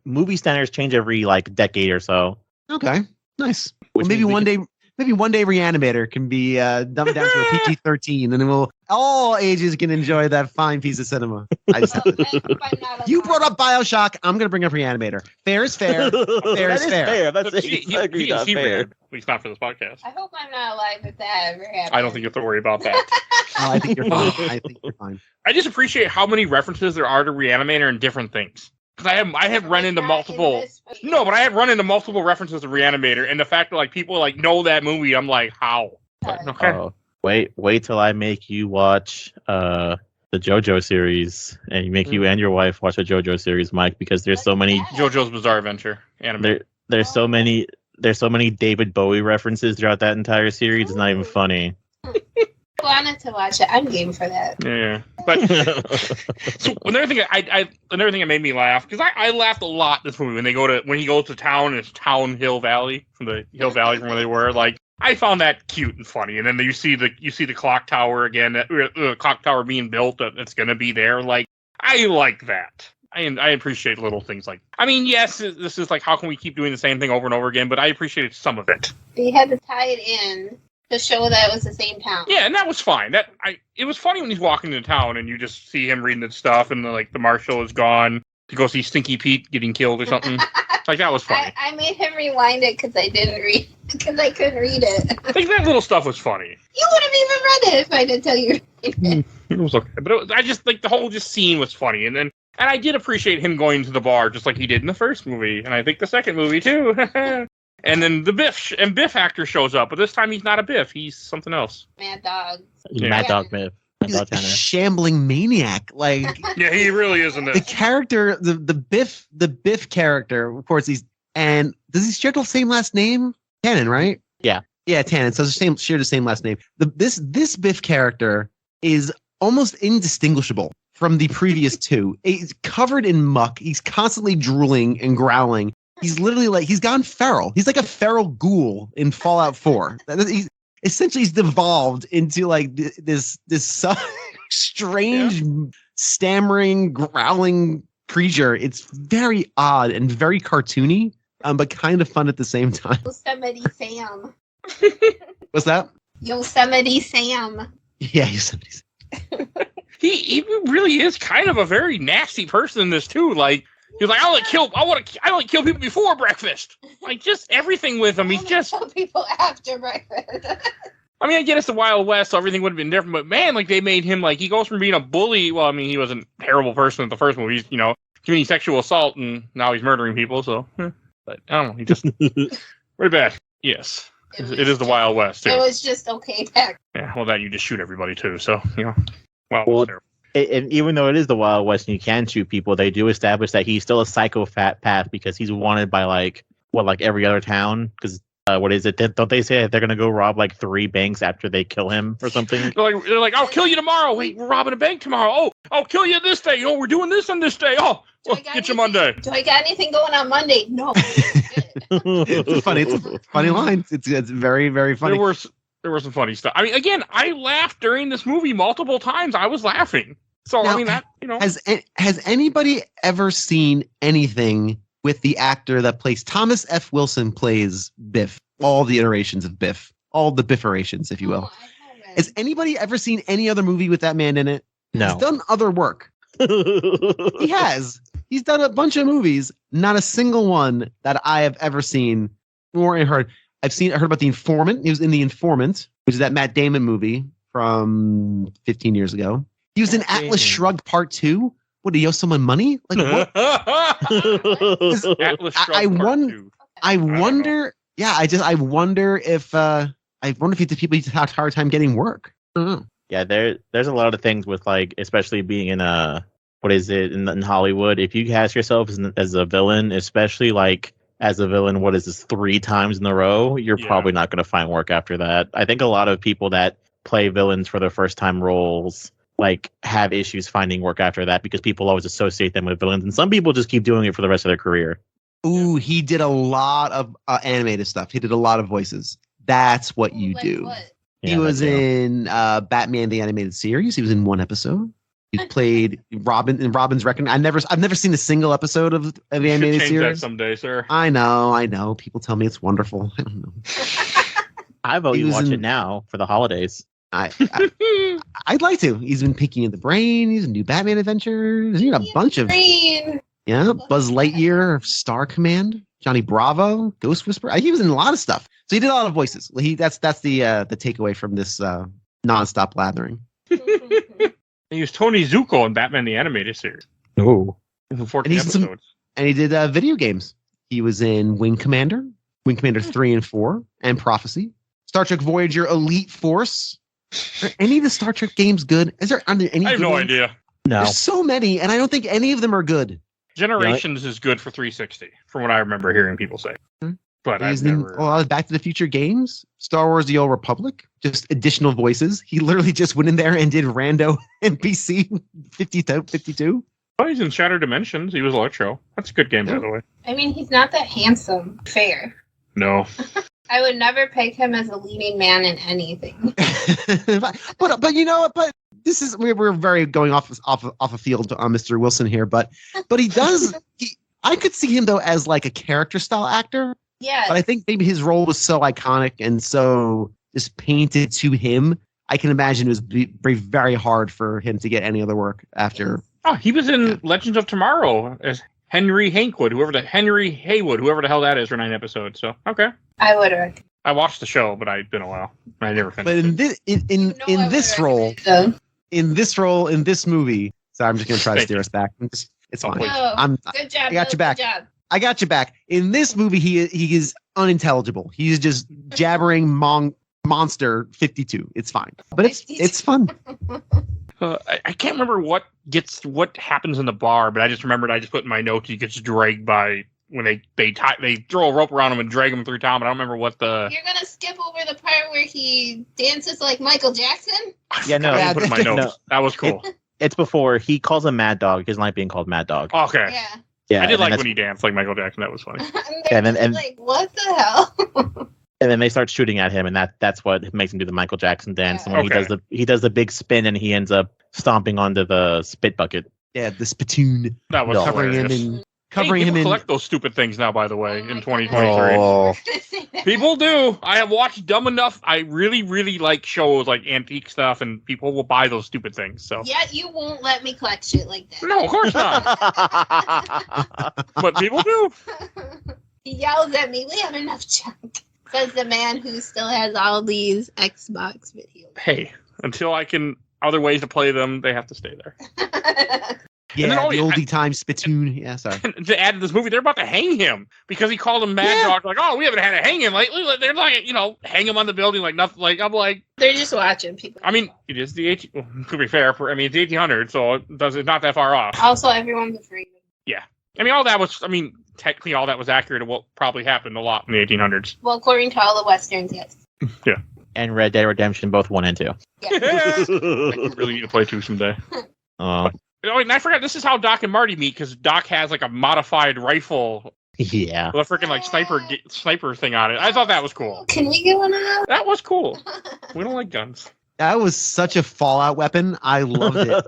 movie standards change every, like, decade or so. Okay. Nice. Well, maybe one day Reanimator can be dumbed down to a PG-13, and then all ages can enjoy that fine piece of cinema. You brought up BioShock. I'm going to bring up Reanimator. Fair is fair. Fair is fair. That's exactly not fair. At least not for this podcast. I hope I'm not alive if that ever happens. I don't think you have to worry about that. Oh, I think you're fine. I just appreciate how many references there are to Reanimator in different things. Because I have run into multiple. No, but I have run into multiple references to Reanimator, and the fact that, like, people like know that movie, I'm like, how? But, okay. Wait till I make you watch the JoJo series, and make you and your wife watch the JoJo series, Mike, because there's so many JoJo's Bizarre Adventure anime. There's so many David Bowie references throughout that entire series. It's not even funny. I wanted to watch it. I'm game for that. Yeah, but so another thing that made me laugh, because I laughed a lot this movie when he goes to town and it's Town Hill Valley from where they were. Like, I found that cute and funny, and then you see the clock tower again, the clock tower being built that's going to be there. Like, I like that. I appreciate little things like. I mean, yes, this is like, how can we keep doing the same thing over and over again? But I appreciated some of it. They had to tie it in to show that it was the same town. Yeah, and that was fine. It was funny when he's walking into town and you just see him reading the stuff, and the marshal is gone to go see Stinky Pete getting killed or something. Like, that was funny. I made him rewind it because I couldn't read it. I think that little stuff was funny. You would have even read it if I didn't tell you. It was okay, but I just like the whole scene was funny, and I did appreciate him going to the bar just like he did in the first movie, and I think the second movie too. And then the Biff actor shows up, but this time he's not a Biff. He's something else. Mad Dog. Yeah. Mad Dog Biff. He's a Tanner. shambling maniac. Like Yeah, he really is in the this. character, the Biff character. Of course, does he share the same last name? Tannen, right? Yeah. Yeah, Tannen. So share the same last name. This Biff character is almost indistinguishable from the previous two. He's covered in muck. He's constantly drooling and growling. He's literally he's gone feral. He's like a feral ghoul in Fallout 4. He's devolved into this strange, stammering, growling creature. It's very odd and very cartoony, but kind of fun at the same time. Yosemite Sam. What's that? Yosemite Sam. Yeah, Yosemite Sam. He really is kind of a very nasty person in this too. Like he's like, I want to kill people before breakfast. Like just everything with him. He's just kill people after breakfast. I mean, I get it's the Wild West, so everything would have been different. But man, like they made him he goes from being a bully. Well, I mean, he was a terrible person in the first movie. He's committing sexual assault, and now he's murdering people. So, but I don't know. He just very bad. Yes, it is the Wild West too. It was just okay back. Yeah, well, that you just shoot everybody too. So Well, and even though it is the Wild West and you can shoot people, they do establish that he's still a psychopath because he's wanted by every other town. Because what is it? Don't they say that they're gonna go rob 3 banks after they kill him or something? They're like, I'll kill you tomorrow. Wait, we're robbing a bank tomorrow. Oh, I'll kill you this day. We're doing this on this day. Oh, get you Monday. Do I got anything going on Monday? No. It's a funny line. It's very, very funny. There was some funny stuff. I mean, again, I laughed during this movie multiple times. I was laughing. So Now, I mean that has anybody ever seen anything with the actor that plays Thomas F. Wilson plays Biff? All the iterations of Biff, all the Bifferations, if you will. Has anybody ever seen any other movie with that man in it? No. He's done other work. He has. He's done a bunch of movies. Not a single one that I have ever seen or heard. I heard about The Informant. He was in The Informant, which is that Matt Damon movie from 15 years ago. He was in Atlas Shrugged Part 2. What, did he owe someone money? Like what? Atlas Shrugged Part 2. I wonder if the people need to have a hard time getting work. I don't know. Yeah, there's a lot of things with especially being in in Hollywood. If you cast yourself as a villain, especially as a villain, 3 times in a row, you're probably not going to find work after that. I think a lot of people that play villains for their first time roles have issues finding work after that because people always associate them with villains, and some people just keep doing it for the rest of their career. Ooh, he did a lot of animated stuff. He did a lot of voices. That's what you do. What? He was in Batman the Animated Series. He was in one episode. He played Robin in Robin's Reckoning. I've never seen a single episode of the animated change series. That someday, sir. I know. People tell me it's wonderful. I don't know. I vote you watch it now for the holidays. I'd like to. He's been Pinky and the Brain. He's in New Batman Adventures. He's in a bunch of Buzz Lightyear, Star Command, Johnny Bravo, Ghost Whisperer. He was in a lot of stuff. So he did a lot of voices. That's the takeaway from this nonstop lathering. He was Tony Zuko in Batman the Animated Series. Oh, 14 episodes. And he did video games. He was in Wing Commander 3 and 4, and Prophecy, Star Trek Voyager Elite Force. Are any of the Star Trek games good? Are there any? I have no idea. No, there's so many, and I don't think any of them are good. Generations is good for 360, from what I remember hearing people say. But I've never. Back to the Future games, Star Wars: The Old Republic, just additional voices. He literally just went in there and did rando NPC 52. Oh, he's in Shattered Dimensions. He was Electro. That's a good game, by the way. I mean, he's not that handsome. Fair. No. I would never pick him as a leading man in anything. but you know what? But this is we're very going off a field on Mr. Wilson here. But he does. I could see him though as a character style actor. Yeah. But I think maybe his role was so iconic and so just painted to him. I can imagine it was very, very hard for him to get any other work after. Oh, he was in Legends of Tomorrow as Henry Haywood, whoever the hell that is, for 9 episodes. So okay. I would have. I watched the show, but it's been a while. I never finished. But in this role, in this movie, so I'm just gonna try to steer us back. It's fine. Good job. I got you back. I got you back. In this movie, he is unintelligible. He's just jabbering monster 52. It's fine, but it's fun. I can't remember what happens in the bar, but I just remembered I just put in my notes he gets dragged by when they throw a rope around him and drag him through town. But I don't remember what the. You're gonna skip over the part where he dances like Michael Jackson? Yeah, no. I put in my notes. No. That was cool. It's before he calls him Mad Dog. He doesn't like being called Mad Dog. Okay. Yeah. Yeah, I did like when he danced like Michael Jackson. That was funny. And then like, what the hell? And then they start shooting at him, and that's what makes him do the Michael Jackson dance. Yeah. And when he does the big spin, and he ends up stomping onto the spit bucket. Yeah, the spittoon That was covering hilarious. him People in. collect those stupid things now, by the way, Oh in my 2023. Oh, People do. I have watched Dumb Enough. I really, really like shows like antique stuff, and people will buy those stupid things. So. Yet you won't let me collect shit like that. No, of course not. But people do. He yells at me, we have enough junk. Says the man who still has all these Xbox videos. Hey, until I can other ways to play them, they have to stay there. Yeah, And then the oldie time spittoon. Yeah, sorry. And to add to this movie, they're about to hang him because he called him Mad Dog. Like, oh, we haven't had to hang him lately. They're like, hang him on the building like nothing. Like, I'm like, They're just watching people. I mean, it is the 18. Well, to be fair, it's 1800, so it's not that far off. Also, everyone's afraid. I mean, all that was. I mean, technically, all that was accurate of what probably happened a lot in the 1800s. Well, according to all the Westerns, yes. and Red Dead Redemption, both 1 and 2. I really need to play 2 someday. Oh, Oh, and I forgot. This is how Doc and Marty meet because Doc has like a modified rifle yeah. with a freaking like sniper thing on it. I thought that was cool. Can we get one of those? That was cool. We don't like guns. That was such a Fallout weapon. I loved it.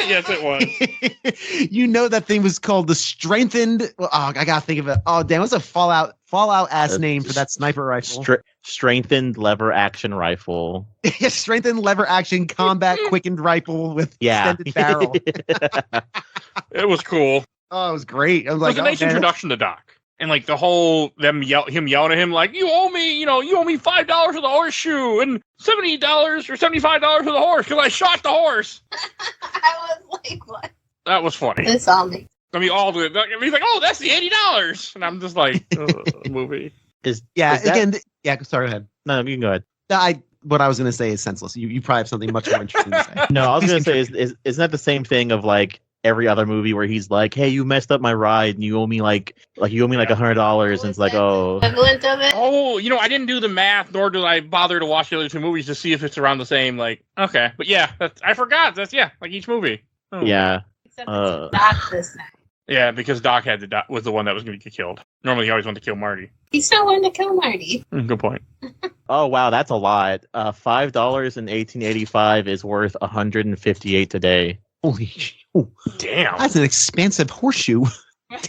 Yes, it was. You know that thing was called the strengthened. Oh, I gotta think of it. Oh, damn, what's a Fallout ass name for that sniper rifle? Strengthened lever action rifle. Strengthened lever action combat quickened rifle with extended barrel. It was cool. Oh, it was great. I was It was like, a nice introduction to Doc. And like the whole him yelling at him like you owe me $5 for the horseshoe and $70 or $75 for the horse because I shot the horse. I was like, what? That was funny. This all makes I mean, he's like, oh, that's the $80, and I'm just like, movie. Sorry, go ahead. No, you can go ahead. What I was gonna say is senseless. You probably have something much more interesting to say. No, I was gonna say isn't that the same thing of like every other movie where he's like, hey, you messed up my ride and you owe me like $100, and it's like, oh, equivalent of it. Oh, I didn't do the math, nor did I bother to watch the other 2 movies to see if it's around the same. Like, okay, but yeah, I forgot. That's like each movie. Oh. Yeah. Except it's Doc this time. Yeah, because Doc was the one that was going to get killed. Normally, he always wanted to kill Marty. He still wanted to kill Marty. Good point. Oh wow, that's a lot. $5 in 1885 is worth $158 today. Holy shit. Damn. That's an expensive horseshoe.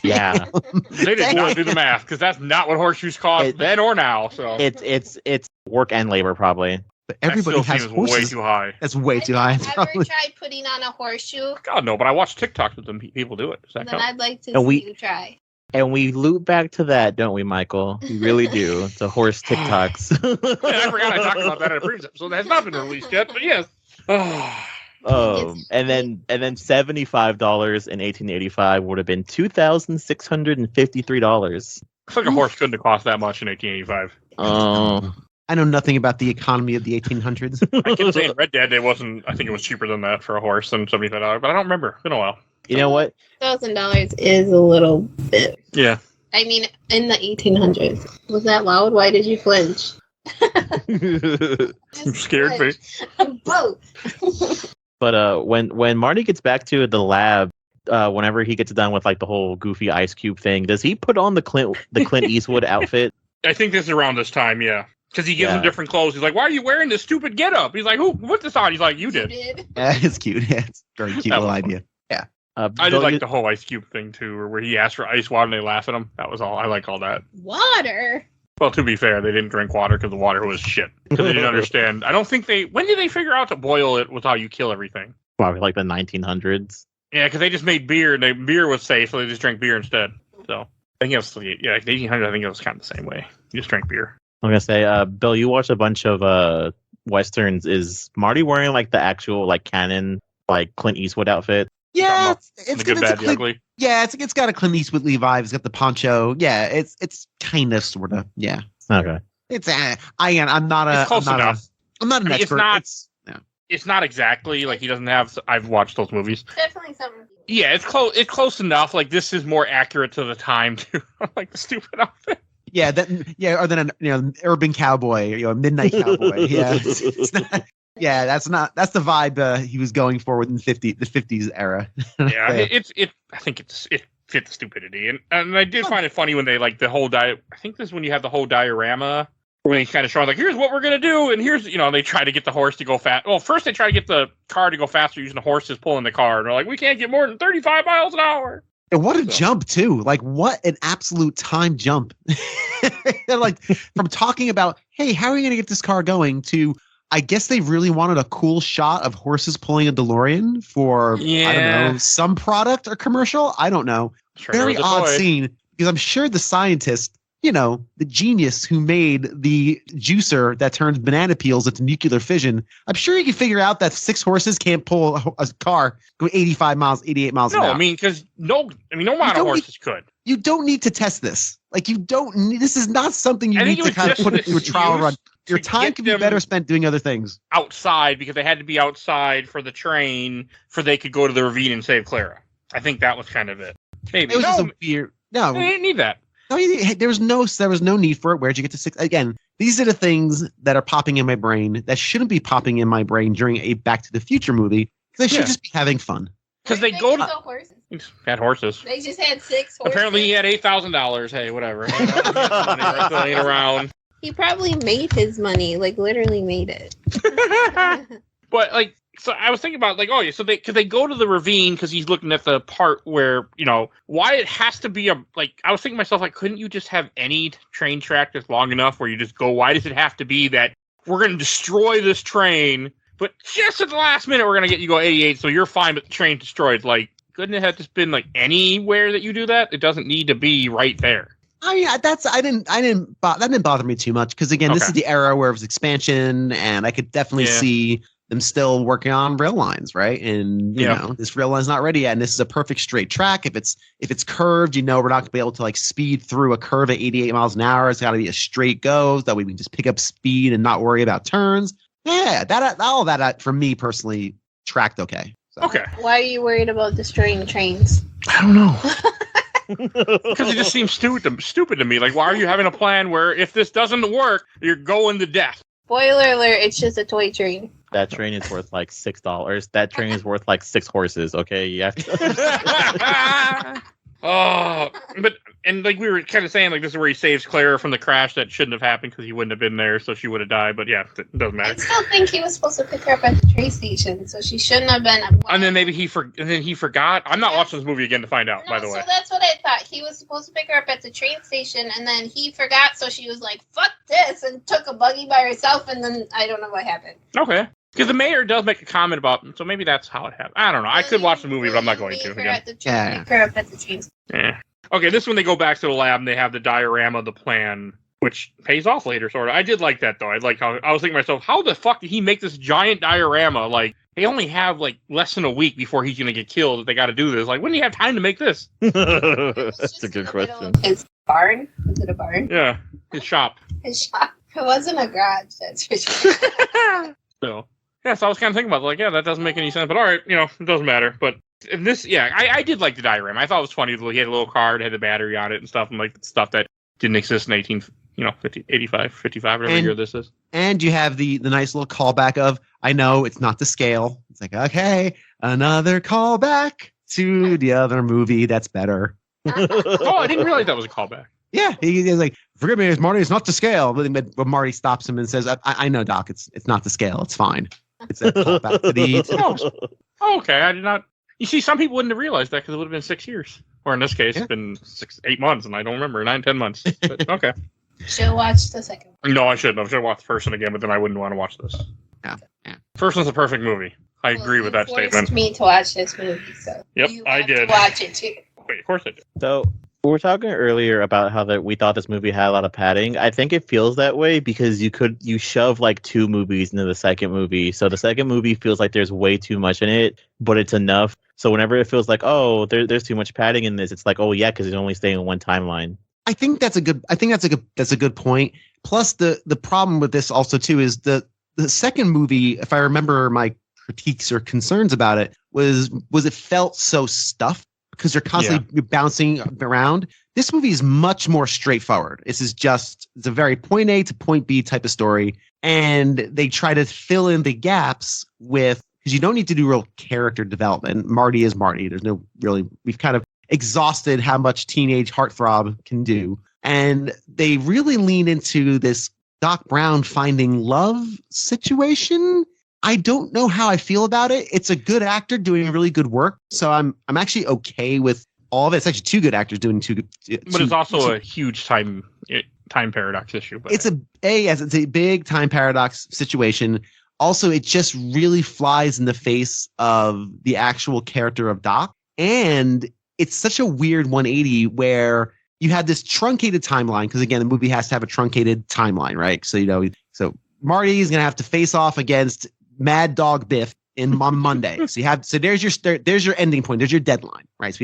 Yeah. They did not do the math because that's not what horseshoes cost then or now. So it's work and labor probably. But everybody that still has seems horses. way too high. That's way too high. Have you ever tried putting on a horseshoe? God no, but I watch TikToks with them people do it. Does that Then count? I'd like to And see you try. And we loop back to that, don't we, Michael? We really do. To horse TikToks. Yeah, I forgot I talked about that in a previous episode. That has not been released yet, but yes. And then $75 in 1885 would have been $2,653. Looks like a horse couldn't have cost that much in 1885. Oh. I know nothing about the economy of the 1800s. I can say in Red Dead it wasn't. I think it was cheaper than that for a horse than $75, but I don't remember. It's been a while. You know what? $1,000 is a little bit. Yeah. I mean, in the 1800s. Was that loud? Why did you flinch? You scared me. Both. But when Marty gets back to the lab, whenever he gets done with like the whole goofy ice cube thing, does he put on the Clint Eastwood outfit? I think this is around this time, yeah. Because he gives him different clothes. He's like, why are you wearing this stupid getup? He's like, who put this on? He's like, you did. Yeah, it's cute. Yeah, it's a very cute little idea. Yeah. I did like the whole Ice Cube thing, too, where he asked for ice water and they laugh at him. That was all. I like all that. Water? Well, to be fair, they didn't drink water because the water was shit. Because they didn't understand. I don't think when did they figure out to boil it was how you kill everything? Probably like the 1900s. Yeah, because they just made beer, and beer was safe, so they just drank beer instead. So, I think it was, like 1800, I think it was kind of the same way. You just drank beer. I'm going to say, Bill, you watched a bunch of Westerns. Is Marty wearing like the actual like canon, like Clint Eastwood outfit? Yeah, it's the good, bad, the ugly. Yeah, it's got a Clint Eastwood vibe. It's got the poncho. Yeah, it's kind of sort of. Yeah. Okay. It's I'm not a. It's close I'm not enough. I'm not an I mean, expert. It's not exactly like he doesn't have. I've watched those movies. Definitely something. Yeah, it's close. It's close enough. Like this is more accurate to the time too. Like the stupid outfit. Yeah, or than an urban cowboy, a midnight cowboy. Yeah, it's not, yeah, that's the vibe he was going for within the 50s era. Yeah, I think it fit the stupidity, and I did find it funny when they like the whole I think this is when you have the whole diorama when they kind of show like here's what we're gonna do, and here's they try to get the horse to go fast. Well, first they try to get the car to go faster using the horses pulling the car, and they're like we can't get more than 35 miles an hour. And what a jump too! Like what an absolute time jump! Like from talking about, hey, how are we going to get this car going? To I guess they really wanted a cool shot of horses pulling a DeLorean for I don't know some product or commercial. I don't know. Sure, very odd scene because I'm sure the scientist, the genius who made the juicer that turns banana peels into nuclear fission, I'm sure he can figure out that 6 horses can't pull a car go 88 miles an hour. No, I mean, because no amount of horses could. You don't need to test this. Like, you don't need, this is not something you need to kind of put into a trial run. Your time can be better spent doing other things. Outside, because they had to be outside for the train, for they could go to the ravine and save Clara. I think that was kind of it. Maybe. It was just a weird. No, they didn't need that. No, there was no need for it. Where'd you get to 6? Again, these are the things that are popping in my brain that shouldn't be popping in my brain during a Back to the Future movie. Because they should just be having fun. Because they go to horses. Had horses. They just had 6 horses. Apparently, he had $8,000. Hey, whatever. Money laying around. He probably made his money, like literally made it. But like, so I was thinking about like, oh yeah, so because they go to the ravine because he's looking at the part where why it has to be I was thinking to myself like, couldn't you just have any train track that's long enough where you just go? Why does it have to be that we're going to destroy this train, but just at the last minute we're going to get you go 88, so you're fine, but the train's destroyed? Like, couldn't it have just been like anywhere that you do that? It doesn't need to be right there. I mean, that didn't bother me too much because again, this is the era where it was expansion, and I could definitely see them still working on rail lines, right? And you know, this rail line's not ready yet, and this is a perfect straight track. If it's curved, we're not going to be able to like speed through a curve at 88 miles an hour. It's got to be a straight go. That way we can just pick up speed and not worry about turns. Yeah, all that for me personally tracked okay. So. Okay. Why are you worried about destroying trains? I don't know. Because it just seems stupid to me. Like, why are you having a plan where if this doesn't work, you're going to death? Spoiler alert, it's just a toy train. That train is worth like $6. That train is worth like 6 horses, okay? You have to... And like we were kind of saying, like this is where he saves Clara from the crash that shouldn't have happened because he wouldn't have been there, so she would have died. But yeah, it doesn't matter. I still think he was supposed to pick her up at the train station, so she shouldn't have been. And then maybe he forgot. I'm not watching this movie again to find out. By the way, so that's what I thought. He was supposed to pick her up at the train station, and then he forgot. So she was like, "Fuck this," and took a buggy by herself. And then I don't know what happened. Okay. Because the mayor does make a comment about, so maybe that's how it happened. I don't know. I could watch the movie, but I'm not going to. Pick her up at the train station. Yeah. Okay, this one they go back to the lab and they have the diorama of the plan, which pays off later, sort of. I did like that, though. I like how I was thinking to myself, how the fuck did he make this giant diorama? Like, they only have like less than a week before he's going to get killed. They got to do this. Like, when do you have time to make this? That's a good question. His barn? Was it a barn? Yeah, his shop. His shop. It wasn't a garage, that's for sure. So, yeah, so I was kind of thinking about, like, yeah, that doesn't make any sense. But all right, it doesn't matter. But in this, yeah, I did like the diorama. I thought it was funny. He had a little card, had a battery on it and stuff, and like stuff that didn't exist in 85, 55, whatever year this is. And you have the nice little callback of, I know it's not the scale. It's like, okay, another callback to the other movie that's better. Oh, I didn't realize that was a callback. Yeah, he's like, forgive me, Marty, it's not the scale. But Marty stops him and says, I know, Doc, it's not the scale. It's fine. It's a callback to the... Oh, okay, I did not... You see, some people wouldn't have realized that because it would have been 6 years. Or in this case, it's been 8 months, and I don't remember, 9-10 months. But, okay. Should watch the second one. No, I shouldn't. I should watch the first one again, but then I wouldn't want to watch this. Yeah. First one's a perfect movie. I agree with that statement. You forced me to watch this movie, so yep, I did. Watch it too. Wait, of course I did. So we were talking earlier about how we thought this movie had a lot of padding. I think it feels that way because you shove like 2 movies into the second movie. So the second movie feels like there's way too much in it, but it's enough. So whenever it feels like, oh, there's too much padding in this, it's like, oh yeah, because it's only staying in one timeline. I think that's a good point. Plus the problem with this also too is the second movie, if I remember my critiques or concerns about it, was it felt so stuffed because they're constantly bouncing around. This movie is much more straightforward. It's a very point A to point B type of story. And they try to fill in the gaps with, because you don't need to do real character development. Marty is Marty. There's no really, we've kind of exhausted how much teenage heartthrob can do. And they really lean into this Doc Brown finding love situation. I don't know how I feel about it. It's a good actor doing really good work. So I'm actually okay with all of it. It's actually two good actors doing two. But it's also a huge time paradox issue. But it's a big time paradox situation. Also, it just really flies in the face of the actual character of Doc. And it's such a weird 180 where you have this truncated timeline. Because again, the movie has to have a truncated timeline, right? So Marty's going to have to face off against Mad Dog Biff on Monday. So there's your ending point. There's your deadline, right? So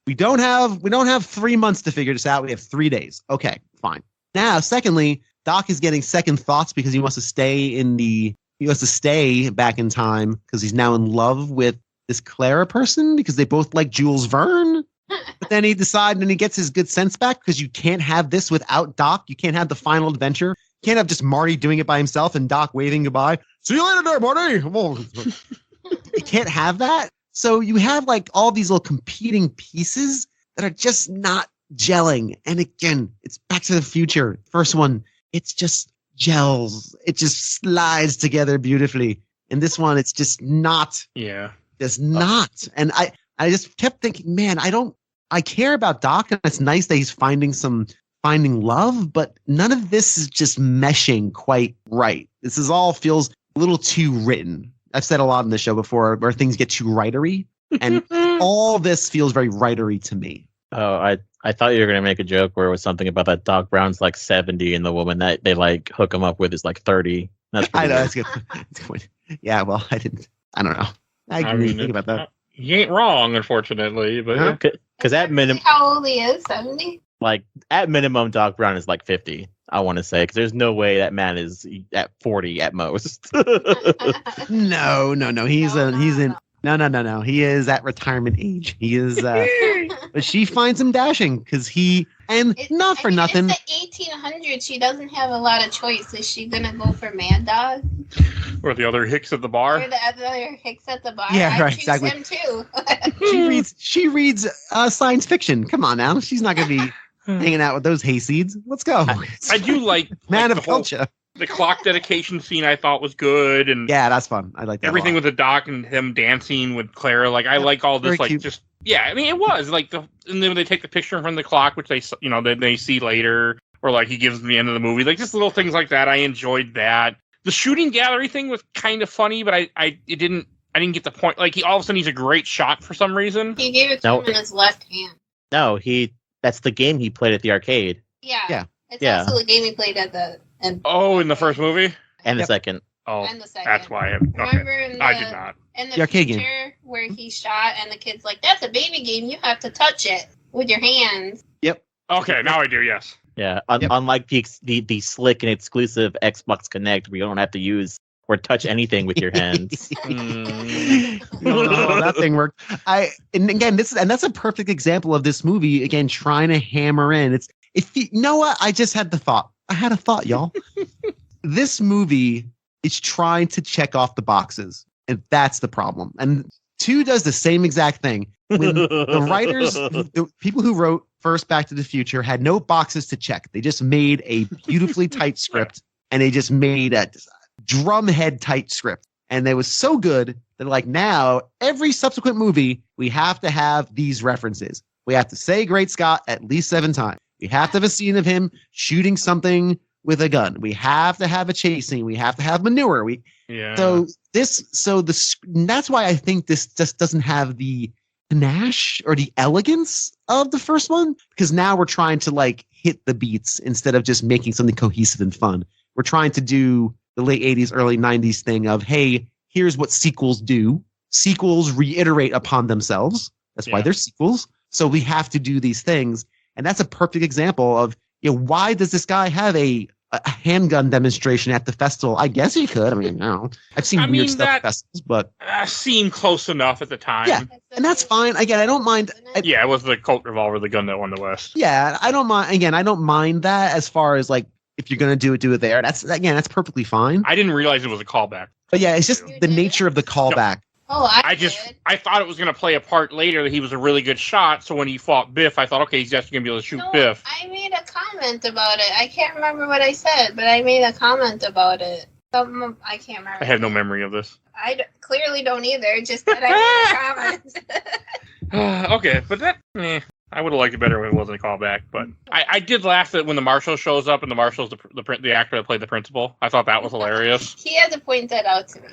we don't have 3 months to figure this out. We have 3 days. Okay, fine. Now, secondly, Doc is getting second thoughts because he wants to stay back in time because he's now in love with this Clara person because they both like Jules Verne. But then he gets his good sense back because you can't have this without Doc. You can't have the final adventure. You can't have just Marty doing it by himself and Doc waving goodbye. See you later there, Marty. You can't have that. So you have like all these little competing pieces that are just not gelling. And again, it's Back to the Future. First one, it's just gels. It just slides together beautifully. And this one, it's just not. Yeah. Just not. And I just kept thinking, man, I care about Doc, and it's nice that he's finding love, but none of this is just meshing quite right. This all feels a little too written. I've said a lot in the show before where things get too writery, and all this feels very writery to me. Oh, I thought you were gonna make a joke where it was something about that Doc Brown's like 70 and the woman that they like hook him up with is like 30. I know, that's good. That's good. Yeah, well, I don't know. I didn't think about that. You ain't wrong, unfortunately, but because at minimum, how old he is, 70. Like at minimum, Doc Brown is like 50. I want to say because there's no way that man is at 40 at most. No. No. He is at retirement age. He is. But she finds him dashing because not for nothing. It's the 1800s. She doesn't have a lot of choice. Is she gonna go for Mad Dog? Or the other hicks at the bar? Or the other hicks at the bar? Yeah, right. Choose Exactly. him too. She reads science fiction. Come on now, she's not gonna be hanging out with those hayseeds. Let's go. I do like man of the culture. The clock dedication scene I thought was good, and yeah, that's fun. I like that. Everything with the Doc and him dancing with Clara. Like I like all this. Like cute. Just yeah. I mean, it was like and then when they take the picture in front of the clock, which they see later, or like he gives them the end of the movie. Like just little things like that. I enjoyed that. The shooting gallery thing was kind of funny, but I didn't get the point. Like all of a sudden he's a great shot for some reason. He gave it to him in his left hand. No, that's the game he played at the arcade. Yeah. It's also the game he played at the. In the first movie? And the second. Oh, and the second. That's why Remember I did not. In the arcade future game where he shot and the kid's like, that's a baby game. You have to touch it with your hands. Yep. Okay, now I do, yes. Yeah, unlike the slick and exclusive Xbox Connect, where you don't have to use or touch anything with your hands. That thing worked. And again, that's a perfect example of this movie again trying to hammer in. You know what? I just had the thought. I had a thought, y'all. This movie is trying to check off the boxes, and that's the problem. And 2 does the same exact thing. When the writers, the people who wrote first Back to the Future had no boxes to check. They just made a beautifully tight script, and they just made a drumhead tight script. And it was so good that like now, every subsequent movie, we have to have these references. We have to say Great Scott at least 7 times. We have to have a scene of him shooting something with a gun. We have to have a chase scene. We have to have manure. That's why I think this just doesn't have the panache or the elegance of the first one, because now we're trying to like hit the beats instead of just making something cohesive and fun. We're trying to do the late 80s, early 90s thing of, hey, here's what sequels do. Sequels reiterate upon themselves. That's why they're sequels. So we have to do these things. And that's a perfect example of, why does this guy have a handgun demonstration at the festival? I guess he could. I mean, I don't know. I've seen weird stuff at festivals, but seemed close enough at the time. Yeah, and that's fine. Again, I don't mind. Yeah, it was the Colt revolver, the gun that won the West. Yeah, I don't mind. Again, I don't mind that as far as like if you're gonna do it there. That's perfectly fine. I didn't realize it was a callback. But yeah, it's just the nature of the callback. Oh, I thought it was going to play a part later that he was a really good shot. So when he fought Biff, I thought, okay, he's actually going to be able to shoot Biff. I made a comment about it. I can't remember what I said, but I made a comment about it. I can't remember. I have no memory of this. I clearly don't either. Just that I made a comment. Okay, but that, I would have liked it better when it wasn't a callback. But I did laugh that when the Marshal shows up and the Marshal's the actor that played the principal. I thought that was hilarious. He had to point that out to me.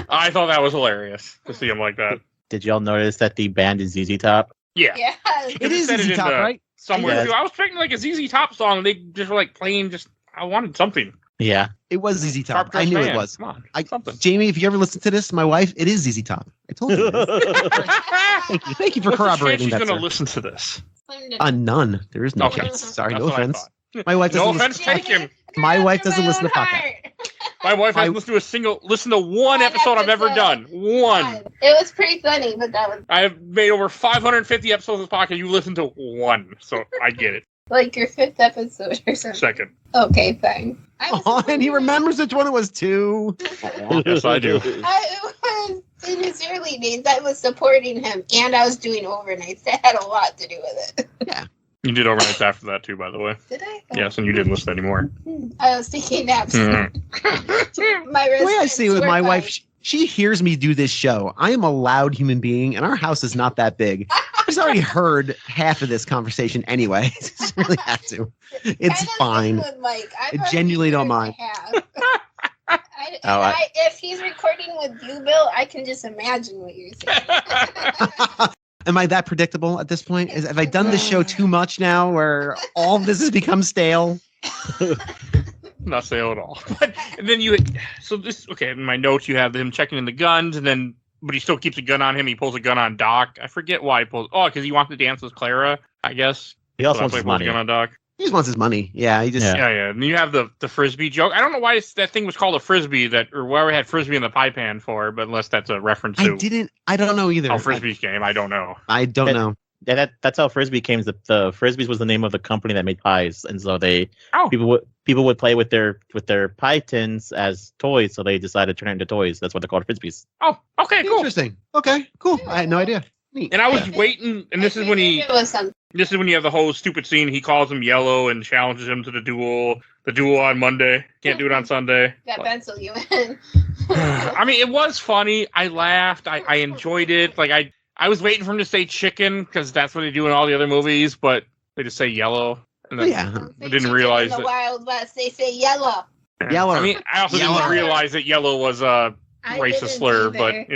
I thought that was hilarious to see him like that. Did y'all notice that the band is ZZ Top? Yeah. Yeah. It is ZZ Top, right? Somewhere. Yes. Too. I was expecting like a ZZ Top song. And they just were like playing. I wanted something. Yeah. It was ZZ Top. Sharp I knew Dressed it Man. was. Come on, something. Jamie, if you ever listen to this, my wife, it is ZZ Top. I told you. Thank you for corroborating She's that. going to listen to this. None. There is no Okay. chance. Sorry, That's no what I offense. thought. My wife doesn't No listen. offense taken. My wife doesn't listen to podcasts. My wife hasn't listened to one episode I've ever done. One. It was pretty funny, but that was I have made over 550 episodes of this podcast. You listened to one, so I get it. like your 5th episode or something. Second. Okay, fine. Oh, and he remembers which one it was too. Yes, I do. I was in his early days. I was supporting him, and I was doing overnights. That had a lot to do with it. Yeah. You did overnights after that too, by the way. Did I? Yes, and you didn't listen anymore. I was taking naps. Mhm. The way I see it with my wife, she hears me do this show. I am a loud human being, and our house is not that big. She's already heard half of this conversation anyway. She really have to. It's Kinda fine. with Mike. I've I already genuinely don't heard mind. half. If he's recording with you, Bill, I can just imagine what you're saying. Am I that predictable at this point? Have I done this show too much now where all of this has become stale? Not stale at all. But and then in my notes you have him checking in the guns, but he still keeps a gun on him. He pulls a gun on Doc. I forget why he pulls. Oh, because he wants to dance with Clara, I guess. He also wants That's his why he pulls a money. gun on Doc. He just wants his money. Yeah, he just. Yeah. Yeah. And you have the frisbee joke. I don't know why that thing was called a frisbee or why we had frisbee in the pie pan for, but unless that's a reference to I don't know either. how frisbees came, I don't know. I don't know. Yeah, that's how Frisbee came. The Frisbees was the name of the company that made pies, and so people would play with their pie tins as toys. So they decided to turn it into toys. That's what they're called, Frisbees. Oh, okay, cool. Interesting. Okay, cool. I had no idea. Neat. And I was waiting, and this is when you have the whole stupid scene. He calls him Yellow and challenges him to the duel on Monday. Can't do it on Sunday. That pencil you in. I mean, it was funny. I laughed. I enjoyed it. Like I was waiting for him to say chicken because that's what they do in all the other movies, but they just say yellow. And then I didn't realize in the Wild West, they say yellow. Yellow. I mean, I also didn't realize that yellow was a racist slur, but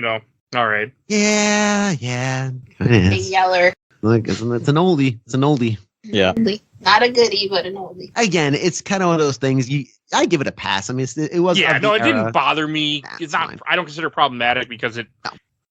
all right. Yeah. Big yeller. Look, it's an oldie. It's an oldie. Yeah. Not a goodie, but an oldie. Again, it's kind of one of those things. I give it a pass. I mean, it was. Yeah, no, it era. didn't bother me. Nah, It's not. fine. I don't consider it problematic because it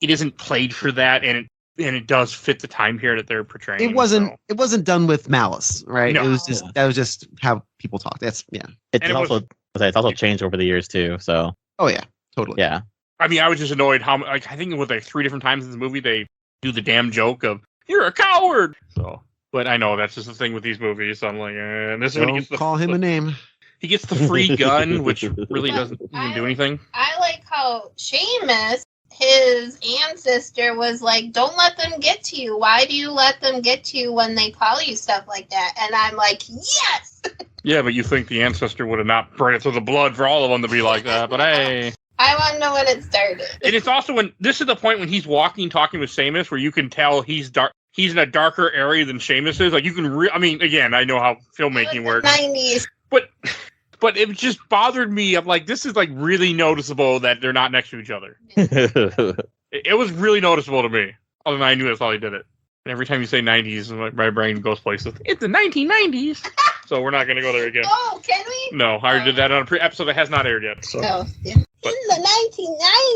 isn't played for that, and it does fit the time period that they're portraying. It wasn't. so. It wasn't done with malice, right? No. It was just that was just how people talk. That's yeah. It's And it also changed over the years too. So Oh yeah, totally. yeah. I mean, I was just annoyed how I think it was like 3 different times in the movie they do the damn joke of "you're a coward." So, but I know that's just the thing with these movies. So I'm like, and this is when he Don't gets call him a name. He gets the free gun, which really doesn't even do anything. I like how Seamus, his ancestor, was like, don't let them get to you. Why do you let them get to you when they call you stuff like that? And I'm like, yes! Yeah, but you think the ancestor would have not burned it through the blood for all of them to be like that? But hey. I want to know when it started. And it's also when this is the point when he's talking with Seamus, where you can tell he's dark. He's in a darker area than Seamus is. Like you can, I mean, again, I know how filmmaking works, 90s. but it just bothered me. I'm like, this is like really noticeable that they're not next to each other. It was really noticeable to me. Other than I knew that's how he did it. And every time you say 90s, my brain goes places. It's the 1990s. So we're not going to go there again. Oh, can we? No, I already did that on a episode that has not aired yet. So. Oh, yeah. But- In the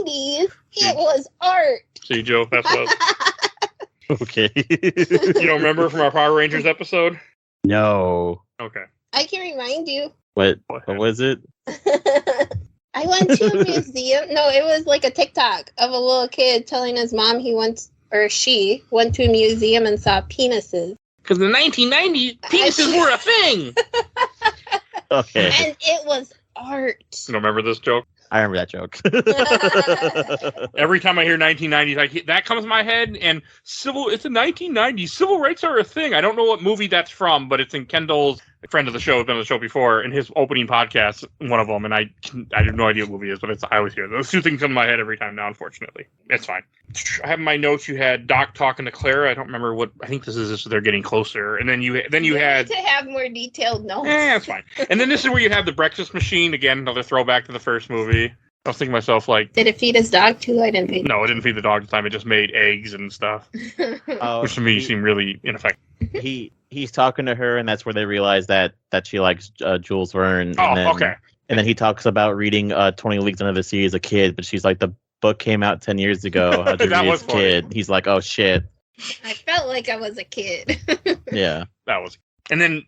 1990s, it was art. See, Joe, that's what. Okay. You don't remember from our Power Rangers episode? No. Okay. I can remind you. What was it? I went to a museum. No, it was like a TikTok of a little kid telling his mom she went to a museum and saw penises. Because in the 1990s, penises were a thing. Okay. And it was art. You don't remember this joke? I remember that joke. Every time I hear 1990s, that comes to my head. And it's the 1990s. Civil rights are a thing. I don't know what movie that's from, but it's in Kendall's friend of the show, has been on the show before, in his opening podcast, one of them. And I have no idea what movie it is, but I always hear those two things come to my head every time now, unfortunately. It's fine. I have in my notes, you had Doc talking to Clara. I don't remember what, I think this is just they're getting closer. And then you had to have more detailed notes. that's fine. And then this is where you have the breakfast machine. Again, another throwback to the first movie. I was thinking to myself, like... Did it feed his dog, too? I didn't feed No, it didn't feed the dog this time. It just made eggs and stuff. Which to me seemed really ineffective. He's talking to her, and that's where they realize that she likes Jules Verne. Okay. And then he talks about reading 20 Leagues Under the Sea as a kid, but she's like, the book came out 10 years ago. How'd you read as a kid? He's like, oh, shit. I felt like I was a kid. Yeah. That was... And then...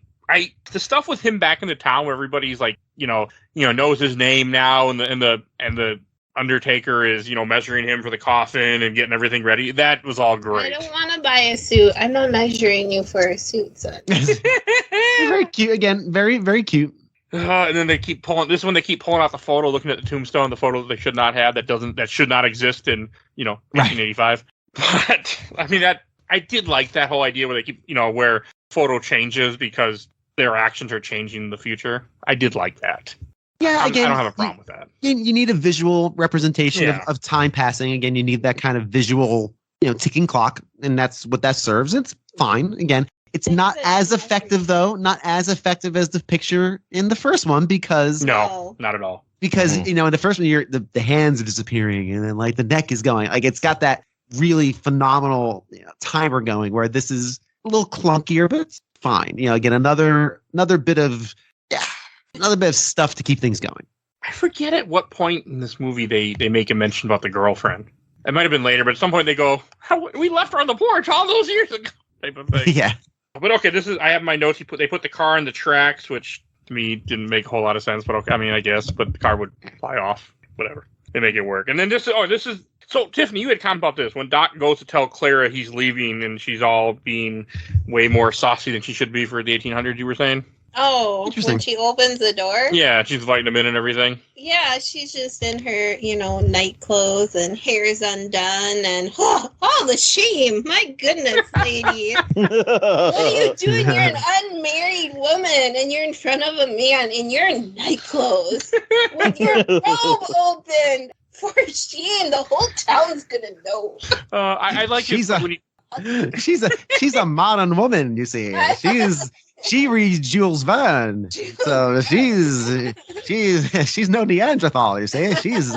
the stuff with him back in the town where everybody's like, knows his name now, and the Undertaker is, measuring him for the coffin and getting everything ready. That was all great. I don't want to buy a suit. I'm not measuring you for a suit, son. Very cute. Again, very, very cute. And then they keep pulling. This is when they keep pulling out the photo, looking at the tombstone, the photo that they should not have, that should not exist in 1985. But I mean I did like that whole idea where they keep where photo changes because their actions are changing in the future. I did like that. Yeah, again, I don't have a problem with that. You need a visual representation of time passing. Again, you need that kind of visual, ticking clock, and that's what that serves. It's fine. Again, it's not as effective, though. Not as effective as the picture in the first one because... No, not at all. Because, in the first one, the hands are disappearing, and then, like, the neck is going. Like, it's got that really phenomenal timer going, where this is a little clunkier, but it's fine. Again, another bit of stuff to keep things going. I forget at what point in this movie they make a mention about the girlfriend. It might have been later, but at some point they go, "We left her on the porch all those years ago," type of thing. Yeah. But okay, I have my notes. They put the car in the tracks, which to me didn't make a whole lot of sense. But okay, I mean, I guess, but the car would fly off. Whatever. They make it work. And then this is. So, Tiffany, you had comment about this. When Doc goes to tell Clara he's leaving and she's all being way more saucy than she should be for the 1800s, you were saying? Oh, when she opens the door? Yeah, she's inviting him in and everything. Yeah, she's just in her, night clothes and hair's undone and, oh, the shame. My goodness, lady. What are you doing? You're an unmarried woman and you're in front of a man and you're in night clothes with your robe open. For shame, the whole town's gonna know. I like she's a modern woman. You see, she reads Jules Verne, so she's no Neanderthal. You see, she's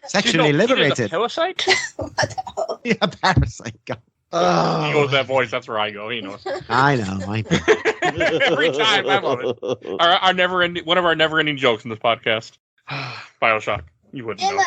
sexually liberated. Parasite? What the hell? Yeah, parasite. God. He goes that voice. That's where I go. He knows. I know. Every time, I love it. One of our never-ending jokes in this podcast. BioShock. You wouldn't know. In the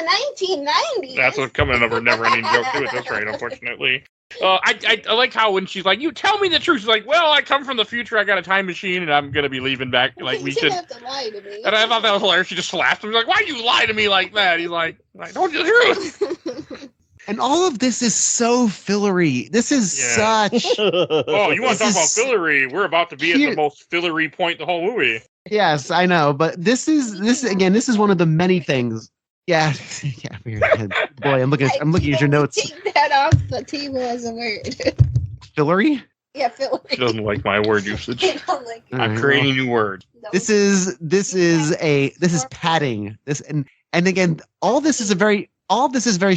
1990s. That's what's coming of her never-ending joke too at this rate, unfortunately. I like how when she's like, "You tell me the truth," she's like, "Well, I come from the future. I got a time machine, and I'm gonna be leaving back. Like we should." Have to lie to me. And I thought that was hilarious. She just slapped him. He's like, "Why do you lie to me like that?" He's like "I told you the truth." And all of this is so fillery. This is such. Oh, you want to talk about fillery? We're about to be at the most fillery point the whole movie. Yes, I know, but this is one of the many things. Yeah, boy, I'm looking at your notes. Take that off the table as a word. Fillery? Yeah, fillery. She doesn't like my word usage. I don't like it. I'm creating a new word. This is padding. And again, all this is very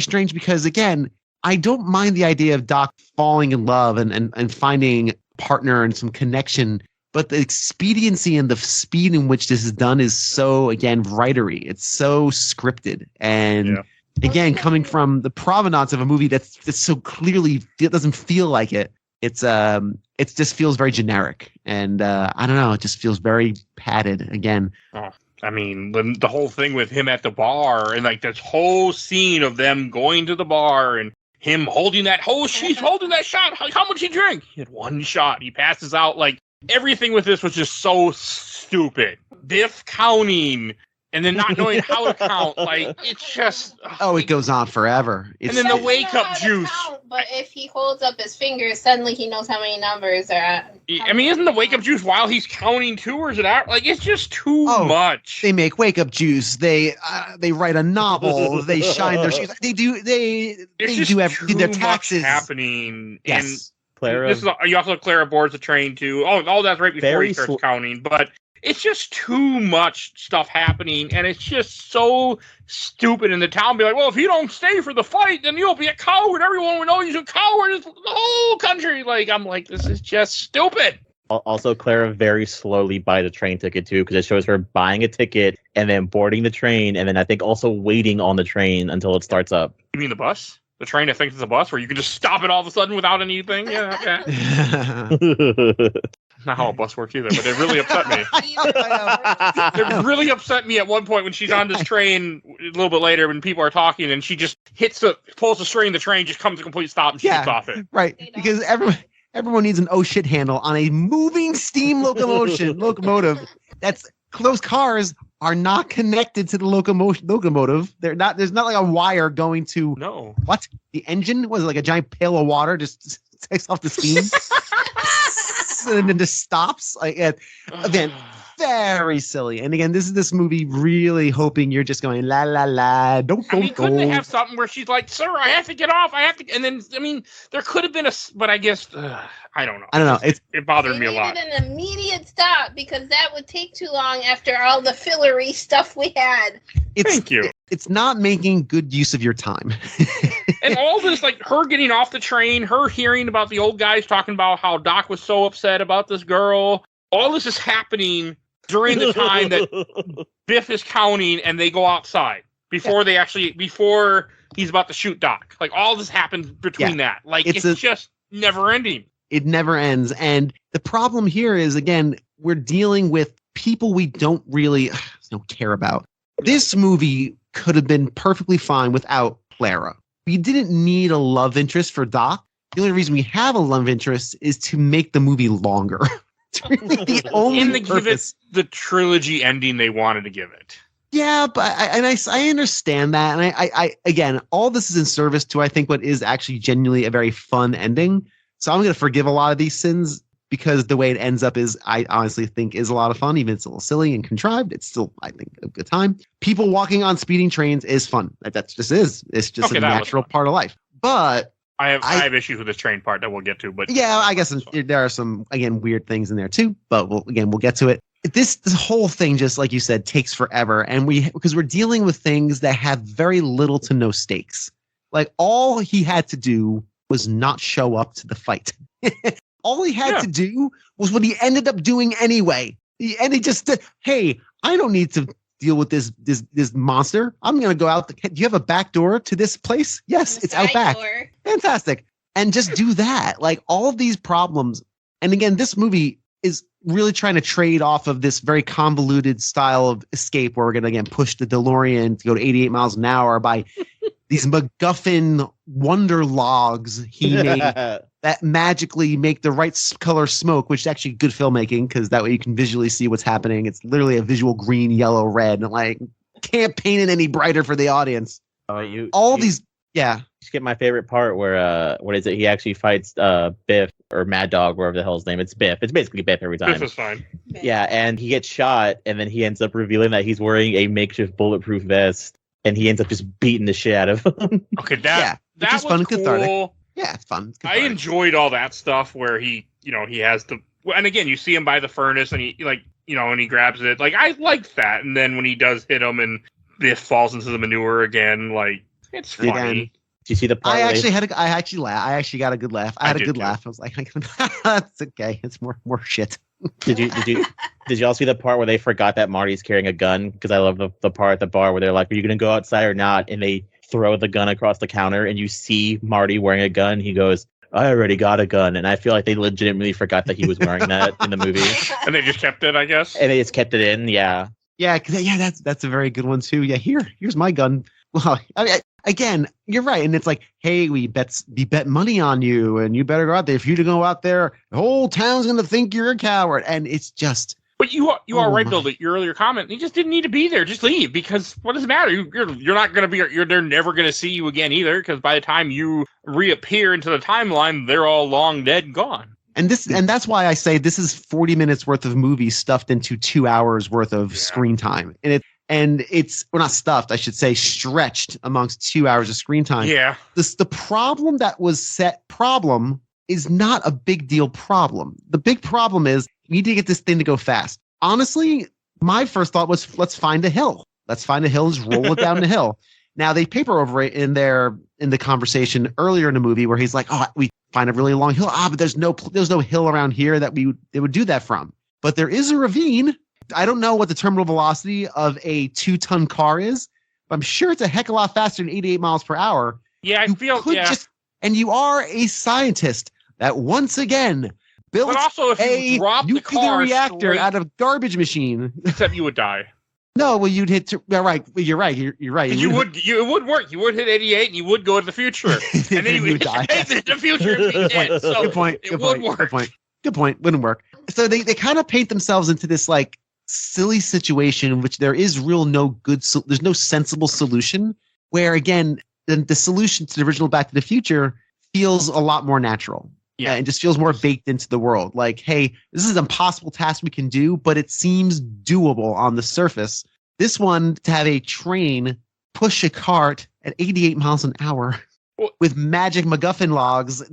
strange because again, I don't mind the idea of Doc falling in love and finding a partner and some connection. But the expediency and the speed in which this is done is so, again, writery. It's so scripted. And again, coming from the provenance of a movie that's so clearly, it doesn't feel like it. It just feels very generic. And I don't know, it just feels very padded again. Oh, I mean, the whole thing with him at the bar and like this whole scene of them going to the bar and him holding that she's holding that shot. How much he drank? He had one shot. He passes out like everything with this was just so stupid. Biff counting and then not knowing how to count. Like, it's just... Oh, it goes on forever. And then the He wake doesn't know up how to juice. count, but if he holds up his fingers, suddenly he knows how many numbers are. I mean, isn't the wake up juice while he's counting too, or is it out? Like, it's just too much. They make wake up juice. They write a novel. They shine their shoes. They do their taxes. Much happening. Yes. And Clara, this is you also Clara boards the train too. Oh, that's right before he starts counting. But it's just too much stuff happening, and it's just so stupid. And the town be like, well, if you don't stay for the fight, then you'll be a coward. Everyone will know you're a coward. It's the whole country. Like, I'm like, this is just stupid. Also, Clara very slowly buys a train ticket too, because it shows her buying a ticket and then boarding the train, and then I think also waiting on the train until it starts up. You mean the bus? The train that thinks it's a bus, where you can just stop it all of a sudden without anything? Yeah, okay. Not how a bus works either, but it really upset me. It really upset me at one point when she's on this train a little bit later when people are talking and she just pulls the string, the train just comes to a complete stop and she gets off it. Right, because everyone needs an oh shit handle on a moving steam locomotive. Those cars are not connected to the locomotive. They're not. There's not like a wire going to. No. What? The engine was like a giant pail of water just takes off the steam. And then just stops. Like, again, very silly. And again, this movie really hoping you're just going la la la. Couldn't they have something where she's like, "Sir, I have to get off. I have to," and then there could have been but I guess I don't know. I don't know. It bothered me a lot. They needed an immediate stop because that would take too long after all the fillery stuff we had. Thank you. It's not making good use of your time. And all this, like her getting off the train, her hearing about the old guys talking about how Doc was so upset about this girl. All this is happening during the time that Biff is counting and they go outside before he's about to shoot Doc. Like, all this happens between that. Like, it's just never ending. It never ends. And the problem here is, again, we're dealing with people we don't really care about. This movie could have been perfectly fine without Clara. We didn't need a love interest for Doc. The only reason we have a love interest is to make the movie longer. It's really the only purpose. Give it the trilogy ending they wanted to give it. Yeah, but I understand that. And I again, all this is in service to, I think, what is actually genuinely a very fun ending. So I'm going to forgive a lot of these sins because the way it ends up is, I honestly think, is a lot of fun. Even if it's a little silly and contrived, it's still, I think, a good time. People walking on speeding trains is fun. It's just a natural part of life. But I have issues with this train part that we'll get to. But yeah, I guess there are some, again, weird things in there too. But we'll get to it. This whole thing, just like you said, takes forever, and because we're dealing with things that have very little to no stakes. Like, all he had to do was not show up to the fight. All he had to do was what he ended up doing anyway. And he just said, "Hey, I don't need to deal with this monster. I'm going to go out. Do you have a back door to this place? Yes, it's out back. Fantastic." And just do that. Like, all of these problems. And again, this movie is really trying to trade off of this very convoluted style of escape where we're going to, again, push the DeLorean to go to 88 miles an hour by these MacGuffin wonder logs he made that magically make the right color smoke, which is actually good filmmaking because that way you can visually see what's happening. It's literally a visual green, yellow, red, and like can't paint it any brighter for the audience. You skip my favorite part where what is it? He actually fights Biff or Mad Dog, wherever the hell his name. It's Biff. It's basically Biff every time. Biff is fine. Yeah, and he gets shot, and then he ends up revealing that he's wearing a makeshift bulletproof vest, and he ends up just beating the shit out of him. Okay, that was fun and cool. cathartic. Yeah, it's fun. I enjoyed all that stuff where he has the, and again, you see him by the furnace, and he and he grabs it. Like, I liked that, and then when he does hit him, and Biff falls into the manure again, like, it's funny. Again, do you see the part? I actually laughed. I actually got a good laugh. I had a good laugh. I was like, that's okay. It's more shit. Did you all see the part where they forgot that Marty's carrying a gun? Because I love the part at the bar where they're like, "Are you gonna go outside or not?" And they throw the gun across the counter, and you see Marty wearing a gun. He goes, "I already got a gun," and I feel like they legitimately forgot that he was wearing that in the movie, and they just kept it, I guess. And they just kept it in, yeah. Yeah, that's a very good one too. Yeah, here's my gun. Well, again, you're right. And it's like, hey, we bet money on you and you better go out there. If you to go out there, the whole town's going to think you're a coward. And it's just. But you are right, Bill. Your earlier comment, you just didn't need to be there. Just leave, because what does it matter? You're not going to be. They're never going to see you again either, because by the time you reappear into the timeline, they're all long dead and gone. And that's why I say this is 40 minutes worth of movie stuffed into 2 hours worth of screen time, and it's well, not stuffed, I should say, stretched amongst 2 hours of screen time. Yeah. The problem that was set problem is not a big deal problem. The big problem is you need to get this thing to go fast. Honestly, my first thought was, let's find a hill. Let's find a hill and just roll it down the hill. Now they paper over it in the conversation earlier in the movie where he's like, oh, we find a really long hill. But there's no hill around here that they would do that from. But there is a ravine. I don't know what the terminal velocity of a 2-ton car is, but I'm sure it's a heck of a lot faster than 88 miles per hour. Yeah, And you are a scientist that once again built but also, if you drop nuclear the car reactor out of a garbage machine. Except you would die. No, well, you'd hit. Right, you're right. You're right. It would work. You would hit 88, and you would go to the future, and then you would die. The future and be dead. So good point. It would work. Good point. Wouldn't work. So they kind of paint themselves into this like silly situation in which there is there's no sensible solution. Where again, the solution to the original Back to the Future feels a lot more natural. Yeah, it just feels more baked into the world. Like, hey, this is an impossible task we can do, but it seems doable on the surface. This one, to have a train push a cart at 88 miles an hour with magic MacGuffin logs,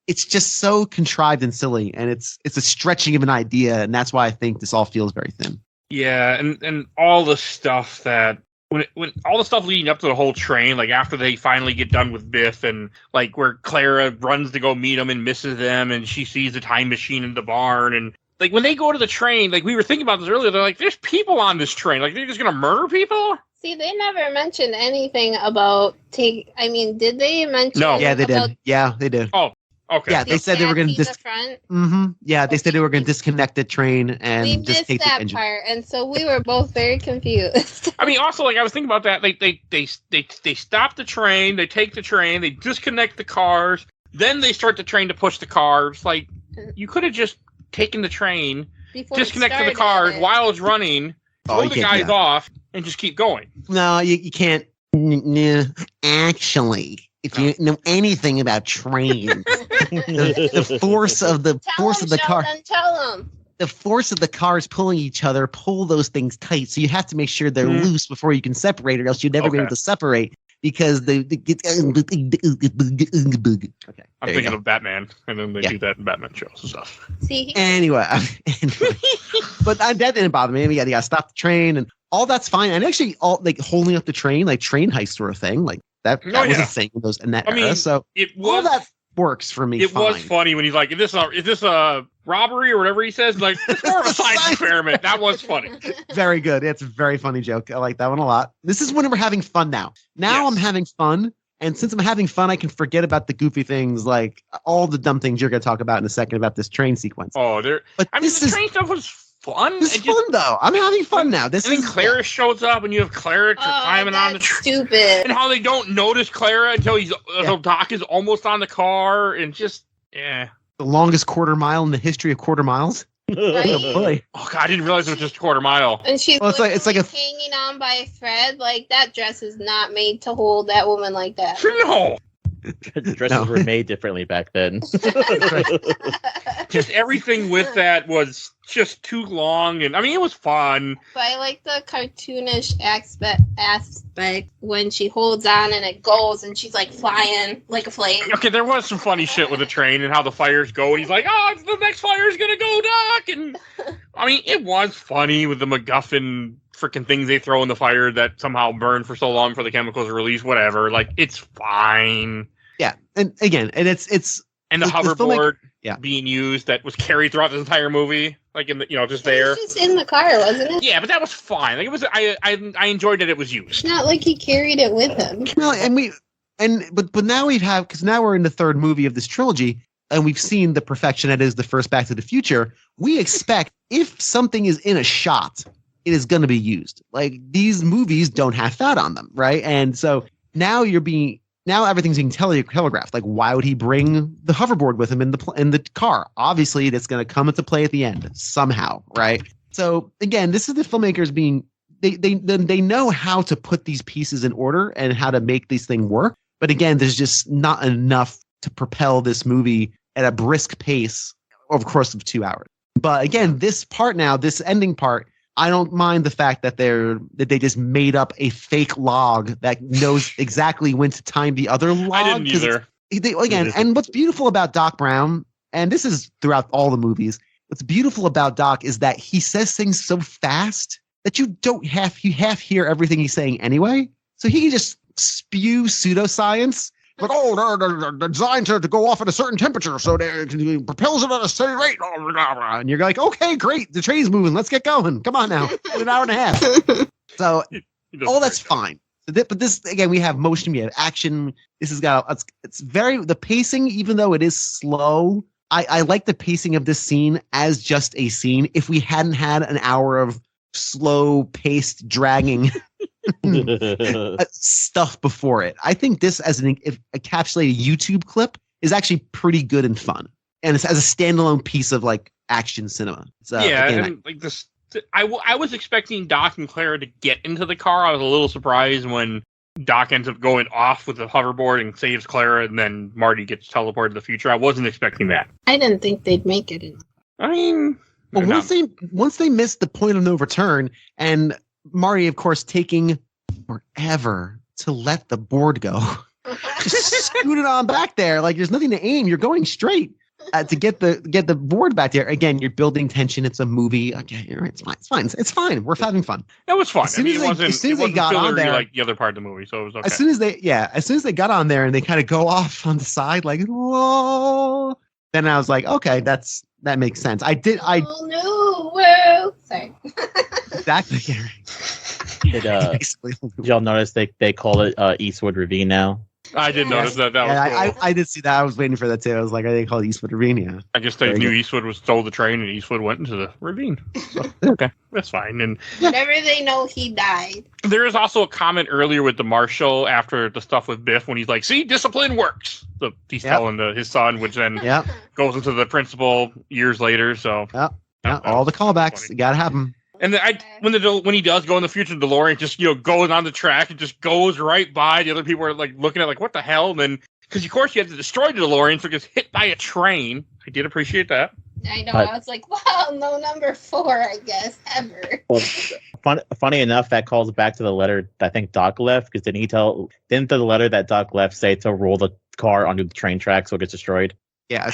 it's just so contrived and silly, and it's a stretching of an idea, and that's why I think this all feels very thin. Yeah, and all the stuff that when all the stuff leading up to the whole train, like after they finally get done with Biff, and like where Clara runs to go meet them and misses them, and she sees the time machine in the barn, and like when they go to the train, like we were thinking about this earlier, they're like, there's people on this train, like they're just gonna murder people. See, they never mentioned anything about did they mention? No, yeah, they did. Yeah, they did. Oh, okay. Yeah, they said they were going to Yeah, they said they were going to disconnect the train and we just take the engine. We missed that part, and so we were both very confused. I mean, also, like I was thinking about that. They stop the train, they take the train, they disconnect the cars, then they start the train to push the cars. Like you could have just taken the train, disconnected the cars while it's running, throw the guys off, and just keep going. No, you can't. Actually, if you know anything about trains, the force of the car. Tell them. The force of the cars pulling each other pull those things tight. So you have to make sure they're loose before you can separate, or else you'll never be able to separate because they get. Okay. I'm thinking of Batman, and then they do that in Batman shows and stuff. See. Anyway, but that didn't bother me. You got to stop the train, and all that's fine. And actually, all like holding up the train, like train heists were a thing. Like that was a thing in that era. So all that works for me. It was funny when he's like, "Is this a robbery or whatever he says?" Like, it's more of a science experiment. That was funny. Very good. It's a very funny joke. I like that one a lot. This is when we're having fun now. I'm having fun. And since I'm having fun, I can forget about the goofy things, like all the dumb things you're going to talk about in a second about this train sequence. Oh, the train stuff was fun. It's fun, though. I'm having fun now. Then Clara shows up, and you have Clara climbing on the train. Stupid. And how they don't notice Clara until Doc is almost on the car, and just, the longest quarter mile in the history of quarter miles. Right? Oh, boy. Oh, God, I didn't realize it was just a quarter mile. And she's it's like hanging on by a thread. Like, that dress is not made to hold that woman like that. No. Dresses were made differently back then. Just everything with that was just too long, and I mean, it was fun. But I like the cartoonish aspect when she holds on and it goes, and she's like flying like a flame. Okay, there was some funny shit with the train and how the fires go, and he's like, "Oh, the next fire's gonna go, Doc!" And I mean, it was funny with the MacGuffin freaking things they throw in the fire that somehow burn for so long before the chemicals are released. Whatever, like it's fine. Yeah, and again, and it's and the hoverboard being used that was carried throughout this entire movie, like in the just there. It was just in the car, wasn't it? Yeah, but that was fine. Like it was. I enjoyed that it was used. It's not like he carried it with him. No, but now because now we're in the third movie of this trilogy, and we've seen the perfection that is the first Back to the Future. We expect if something is in a shot, it is going to be used. Like these movies don't have fat on them, right? And so now everything's being telegraphed. Like, why would he bring the hoverboard with him in the car? Obviously, it's going to come into play at the end somehow, right? So again, this is the filmmakers being they know how to put these pieces in order and how to make these things work. But again, there's just not enough to propel this movie at a brisk pace over the course of 2 hours. But again, this ending part, I don't mind the fact that they just made up a fake log that knows exactly when to time the other log. I didn't either. And what's beautiful about Doc Brown, and this is throughout all the movies, what's beautiful about Doc is that he says things so fast that you half hear everything he's saying anyway. So he can just spew pseudoscience. Like, they're designed to go off at a certain temperature, so it propels it at a steady rate. And you're like, okay, great. The train's moving. Let's get going. Come on now. An hour and a half. So all that's fine. But this, again, we have motion, we have action. This has got, it's very, the pacing, even though it is slow, I like the pacing of this scene as just a scene. If we hadn't had an hour of slow paced dragging stuff before it, I think this as an encapsulated YouTube clip is actually pretty good and fun, and it's as a standalone piece of like action cinema. So, again, like this, I was expecting Doc and Clara to get into the car. I was a little surprised when Doc ends up going off with the hoverboard and saves Clara, and then Marty gets teleported to the future. I wasn't expecting that. I didn't think they'd make it in. I mean, well, once they missed the point of no return, and Marty, of course, taking forever to let the board go, just scoot it on back there. Like there's nothing to aim. You're going straight to get the board back there. Again, you're building tension. It's a movie. Okay, it's fine. We're having fun. It was fun. As soon as they got on there, like the other part of the movie, so it was okay. As soon as they got on there and they kind of go off on the side, like, whoa, then I was like, okay, that makes sense. Oh no, well, sorry. Exactly. Did y'all notice they call it Eastwood Ravine now? I did notice that. That was cool. I did see that. I was waiting for that too. I was like, are they called Eastwood Ravine? Yeah. I guess they knew Eastwood stole the train and Eastwood went into the ravine. So, okay, that's fine. And whenever they know he died. There is also a comment earlier with the marshal after the stuff with Biff when he's like, see, discipline works. So he's telling his son, which then goes into the principal years later. So all the callbacks, you gotta have them. And then when he does go in the future, DeLorean just goes on the track and just goes right by. The other people are like looking at like what the hell. And then because of course you have to destroy the DeLorean, so it gets hit by a train. I did appreciate that. I know. I was like, wow, no number 4, I guess ever. Well, funny enough, that calls back to the letter I think Doc left because didn't the letter that Doc left say to roll the car onto the train track so it gets destroyed? Yeah,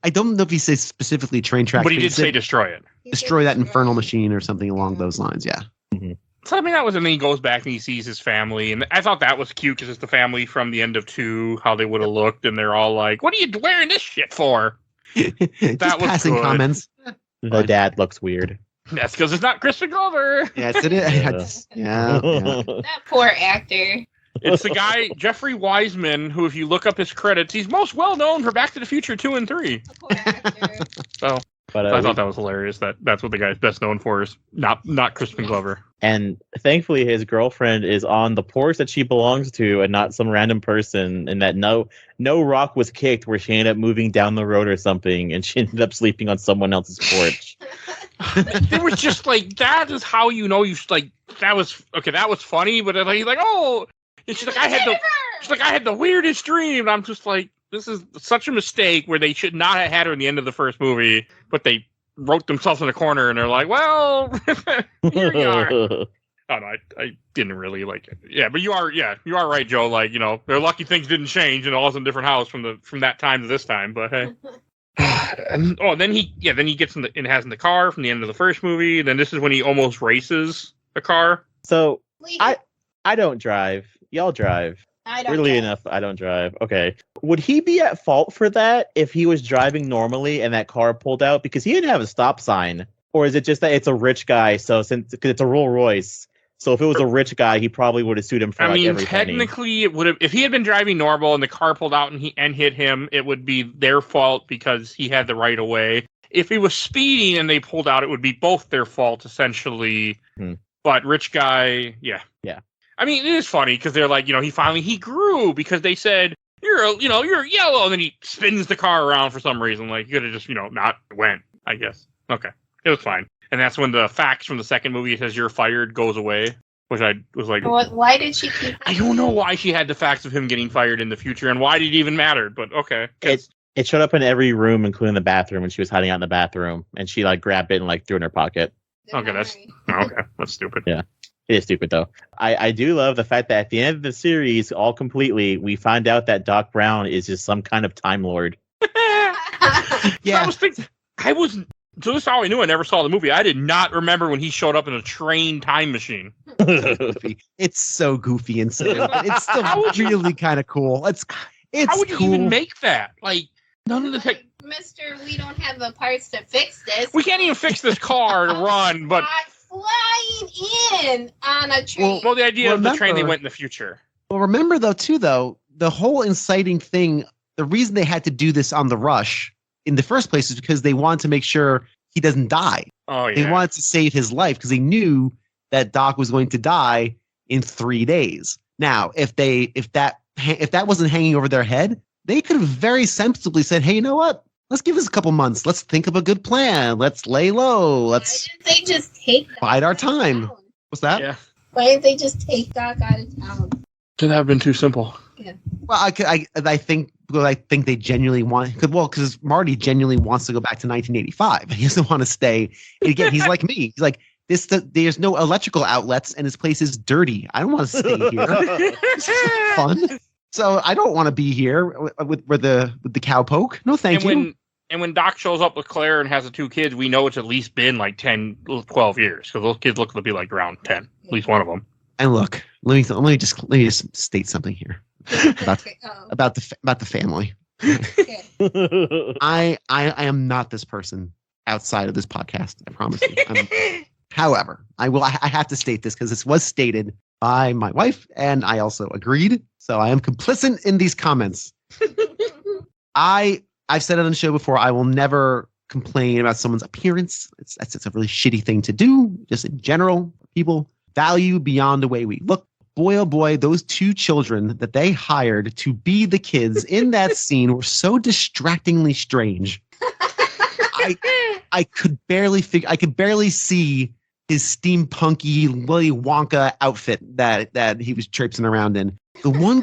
I don't know if he says specifically train track, but he did say destroy it. Destroy that infernal machine or something along those lines. Yeah. Mm-hmm. So I mean, and then he goes back and he sees his family, and I thought that was cute because it's the family from the end of 2, how they would have looked, and they're all like, "What are you wearing this shit for?" That was passing good. Comments. The dad looks weird. That's because it's not Kristen Glover. Yes, it is. Yeah. That poor actor. It's the guy, Jeffrey Wiseman, who, if you look up his credits, he's most well known for Back to the Future 2 and 3. So I thought that was hilarious. That's what the guy's best known for is not Crispin Glover. And thankfully, his girlfriend is on the porch that she belongs to, and not some random person. And that no rock was kicked where she ended up moving down the road or something, and she ended up sleeping on someone else's porch. It was just like that is how you know you like that was okay. That was funny, but like oh. And she's like, I had the weirdest dream. And I'm just like, this is such a mistake where they should not have had her in the end of the first movie, but they wrote themselves in a corner and they're like, well, here you are. Oh no, I didn't really like it. Yeah, but you are right, Joe. Like, they're lucky things didn't change and all was in a different house from that time to this time. But hey. Then he gets and has in the car from the end of the first movie. Then this is when he almost races a car. So I don't drive. Y'all drive. I don't Weirdly drive. enough, I don't drive. Okay. Would he be at fault for that if he was driving normally and that car pulled out? Because he didn't have a stop sign. Or is it just that it's a rich guy? So because it's a Rolls Royce. So if it was a rich guy, he probably would have sued him for every penny. Technically, it would have. If he had been driving normal and the car pulled out and hit him, it would be their fault because he had the right of way. If he was speeding and they pulled out, it would be both their fault essentially. But rich guy, yeah. I mean, it is funny because they're like, he grew because they said you're yellow, and then he spins the car around for some reason. Like, you could have just, not went, I guess. Okay, it was fine. And that's when the fax from the second movie that says you're fired goes away, which I was like, why did she keep? I don't know why she had the fax of him getting fired in the future, and why did it even matter? But okay, it showed up in every room, including the bathroom, when she was hiding out in the bathroom, and she like grabbed it and like threw it in her pocket. Okay, that's stupid. Yeah. It is stupid, though. I do love the fact that at the end of the series, all completely, we find out that Doc Brown is just some kind of Time Lord. Yeah. So this is how I knew I never saw the movie. I did not remember when he showed up in a train time machine. It's so goofy and silly, but it's still really kind of cool. It's how would you cool. even make that? Like, none of the tech. Mister, we don't have the parts to fix this. We can't even fix this car to run, but flying in on a train. Well, the idea of the train they went in the future. Well, remember though, the whole inciting thing, the reason they had to do this on the rush in the first place is because they wanted to make sure he doesn't die. Oh, yeah. They wanted to save his life because they knew that Doc was going to die in 3 days. Now, if that wasn't hanging over their head, they could have very sensibly said, "Hey, you know what? Let's give this a couple months. Let's think of a good plan. Let's lay low. Let's Why didn't they just take Doc bide our out of time." town? What's that? Yeah. Why didn't they just take Doc out of town? Could have been too simple. Yeah. Well, I think they genuinely want because Marty genuinely wants to go back to 1985. He doesn't want to stay. Again, he's like me. He's like there's no electrical outlets and this place is dirty. I don't want to stay here. This is fun. So I don't want to be here with the cowpoke. No, thank you. And when Doc shows up with Claire and has the 2 kids, we know it's at least been like 10, 12 years because those kids look to be like around 10, at least one of them. And look, let me just state something here about the family. I am not this person outside of this podcast. I promise you. However, I have to state this because this was stated by my wife, and I also agreed. So I am complicit in these comments. I've said it on the show before. I will never complain about someone's appearance. It's a really shitty thing to do. Just in general, people value beyond the way we look. Boy, oh boy, those 2 children that they hired to be the kids in that scene were so distractingly strange. I could barely see his steampunky Willy Wonka outfit that he was traipsing around in. The one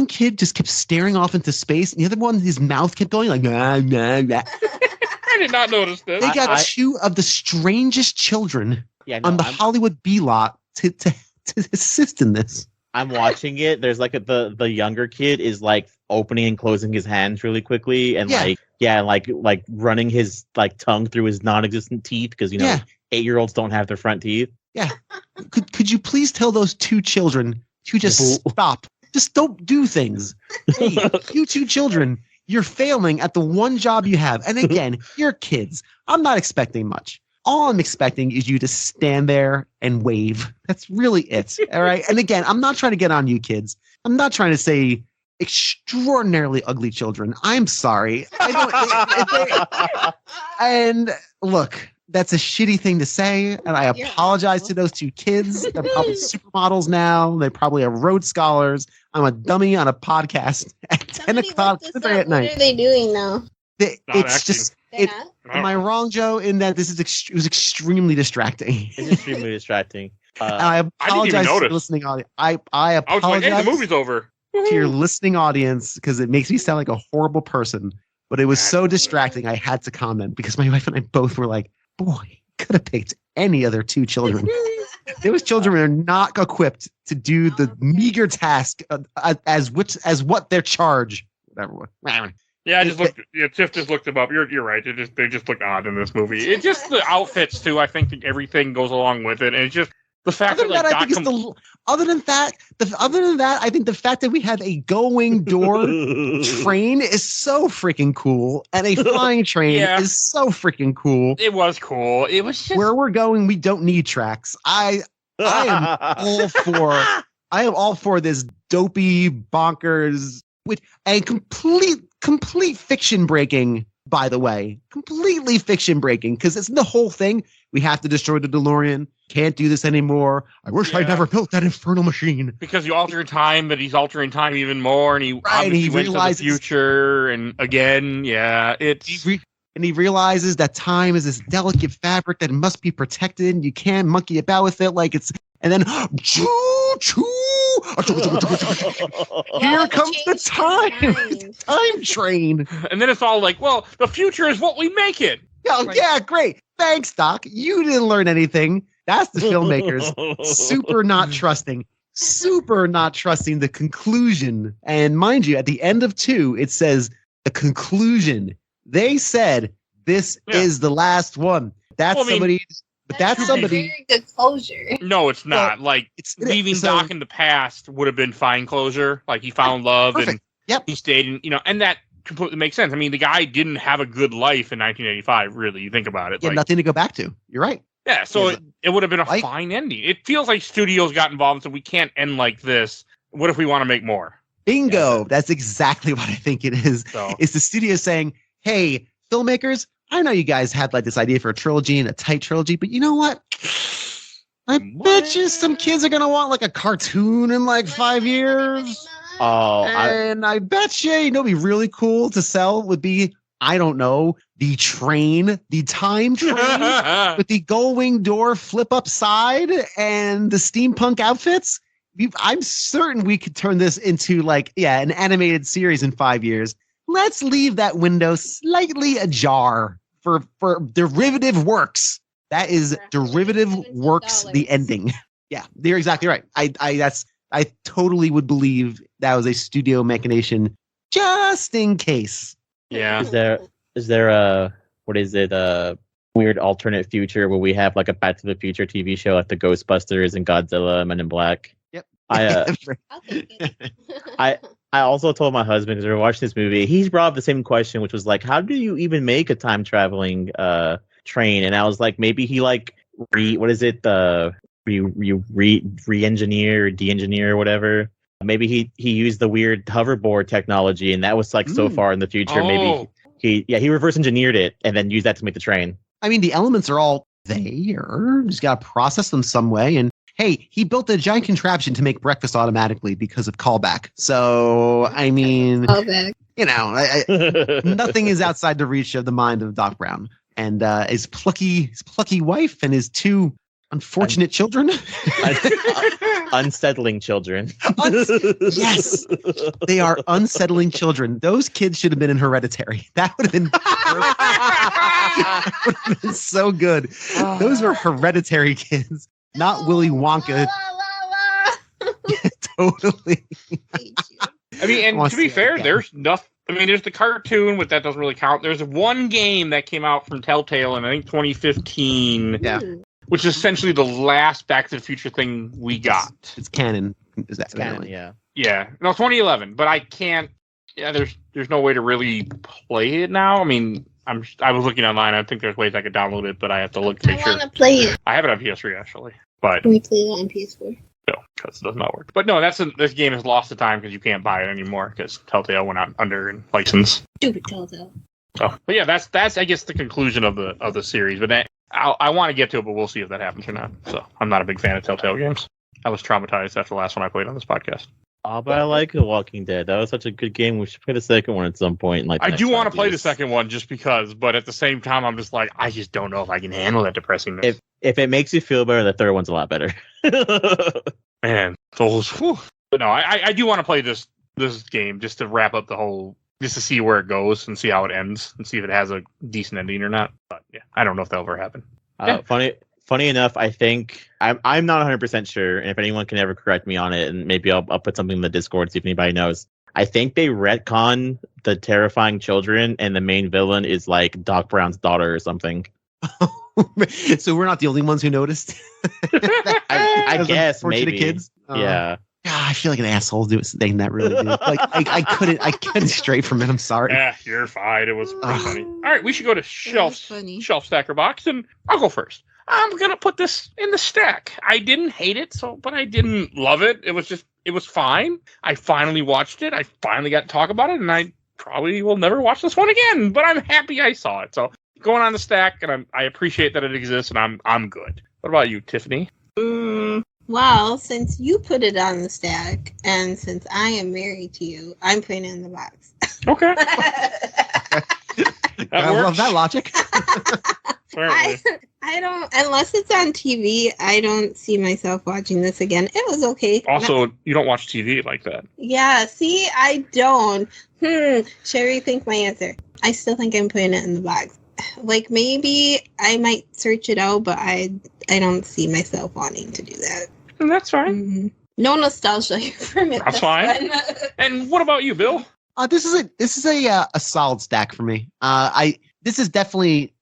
kid just kept staring off into space, and the other one, his mouth kept going like, nah, nah, nah. I did not notice this. They got 2 of the strangest children on the Hollywood B lot to assist in this. I'm watching it. There's like the younger kid is like opening and closing his hands really quickly, and like running his like tongue through his non-existent teeth because 8-year-olds don't have their front teeth. Yeah. Could you please tell those 2 children to just stop? Just don't do things. Hey, you 2 children, you're failing at the one job you have. And again, you're kids. I'm not expecting much. All I'm expecting is you to stand there and wave. That's really it. All right. And again, I'm not trying to get on you kids. I'm not trying to say extraordinarily ugly children. I'm sorry. And look, that's a shitty thing to say. And I apologize to those 2 kids. They're probably supermodels now. They probably are Rhodes Scholars. I'm a dummy on a podcast at 10 o'clock at night. What are they doing now? Am I wrong, Joe, in that this is it was extremely distracting? It's extremely distracting. And I apologize to the listening audience. I apologize. I was like, hey, the movie's over. To your listening audience because it makes me sound like a horrible person. But it was so distracting, I had to comment because my wife and I both were like, boy, could have picked any other 2 children. Those children are not equipped to do the meager task as what their charge. Whatever. Yeah, I just looked. Tiff just looked them up. You're right. They just look odd in this movie. It's just the outfits too. I think everything goes along with it, and it's just the fact other than that, I think the fact that we have a going door train is so freaking cool, and a flying train is so freaking cool. It was cool. It was just where we're going. We don't need tracks. I am all for. I am all for this dopey bonkers and complete fiction breaking. By the way, completely fiction breaking because it's the whole thing. We have to destroy the Deloren. Can't do this anymore. I wish I'd never built that infernal machine. Because you alter time, but he's altering time even more, and he obviously went realizes to the future, and again, he realizes that time is this delicate fabric that must be protected, and you can't monkey about with it like it's. And then, choo, choo, here comes the time train. And then it's all like, well, the future is what we make it. Oh, yeah, great. Thanks, Doc. You didn't learn anything. That's the filmmakers. Super not trusting the conclusion. And mind you, at the end of 2, it says the conclusion. They said this is the last one. That's somebody. But that's somebody. Very good closure. No, it's not. Well, it's leaving Doc in the past would have been fine closure. Like he found love and he stayed in, and that completely makes sense. I mean, the guy didn't have a good life in 1985. Really, you think about it. He had nothing to go back to. You're right. Yeah, so it would have been a fine ending. It feels like studios got involved and said, we can't end like this. What if we want to make more? Bingo. Yeah. That's exactly what I think it is. So. It's the studio saying, hey, filmmakers, I know you guys had like this idea for a trilogy and a tight trilogy, but you know what? I bet you some kids are going to want like a cartoon in like 5 years. I bet you, it'd be really cool to sell would be, I don't know, the time train with the gull-wing door flip upside and the steampunk outfits. I'm certain we could turn this into an animated series in 5 years. Let's leave that window slightly ajar for derivative works. That is derivative works, the ending. Yeah, you're exactly right. I totally would believe that was a studio machination just in case. Yeah. Is there a weird alternate future where we have like a Back to the Future TV show like the Ghostbusters and Godzilla, Men in Black? Yep. I also told my husband, because we were watching this movie, he's brought up the same question, which was like, how do you even make a time traveling train? And I was like, maybe he re-engineer or de-engineer or whatever. Maybe he used the weird hoverboard technology, and that was like so far in the future. Maybe he reverse engineered it and then used that to make the train. I mean, the elements are all there. Just got to process them some way. And hey, he built a giant contraption to make breakfast automatically because of callback. So, I mean, nothing is outside the reach of the mind of Doc Brown and his plucky wife and his 2 unfortunate children. Unsettling children. Yes, they are unsettling children. Those kids should have been in Hereditary. That would have been so good. Those were Hereditary kids, not Willy Wonka. Totally. I mean, and to be fair, there's nothing. I mean, there's the cartoon, but that doesn't really count. There's one game that came out from Telltale in, I think, 2015. Yeah. Which is essentially the last Back to the Future thing we got. It's canon. Is that canon? Yeah. Yeah. No, 2011. But I can't. Yeah, there's no way to really play it now. I mean, I was looking online. I think there's ways I could download it, but I have to look to make sure. I want to play it. I have it on PS3 actually, but can we play it on PS4? No, because it does not work. But no, this game has lost the time because you can't buy it anymore because Telltale went out under in license. Stupid Telltale. So, but yeah, that's I guess the conclusion of the series. But I want to get to it, but we'll see if that happens or not. So I'm not a big fan of Telltale games. I was traumatized after the last one I played on this podcast. Oh, but I like The Walking Dead. That was such a good game. We should play the second one at some point. I do want to play the second one just because, but at the same time, I'm just like, I just don't know if I can handle that depressingness. If it makes you feel better, the third one's a lot better. Man, those. Whew. But no, I do want to play this game just to wrap up the whole. Just to see where it goes and see how it ends and see if it has a decent ending or not. But yeah, I don't know if that'll ever happen. Funny enough, I think I'm not 100% sure, and if anyone can ever correct me on it, and maybe I'll put something in the Discord see if anybody knows. I think they retcon the terrifying children, and the main villain is like Doc Brown's daughter or something. So we're not the only ones who noticed. I guess maybe. Kids. Yeah. God, I feel like an asshole saying that really, dude. Like I couldn't stray from it. I'm sorry. Yeah, you're fine. It was pretty funny. All right, we should go to shelf stacker box, and I'll go first. I'm gonna put this in the stack. I didn't hate it, but I didn't love it. It was fine. I finally watched it. I finally got to talk about it, and I probably will never watch this one again. But I'm happy I saw it. So going on the stack, and I appreciate that it exists, and I'm good. What about you, Tiffany? Well, since you put it on the stack, and since I am married to you, I'm putting it in the box. Okay. I love that logic. I don't, unless it's on TV, I don't see myself watching this again. It was okay. Also, you don't watch TV like that. Yeah, see, I don't. Sherry, think my answer. I still think I'm putting it in the box. Like, maybe I might search it out, but I don't see myself wanting to do that. And that's fine. Mm-hmm. No nostalgia for me. That's fine. And what about you, Bill? This is a solid stack for me. This is definitely.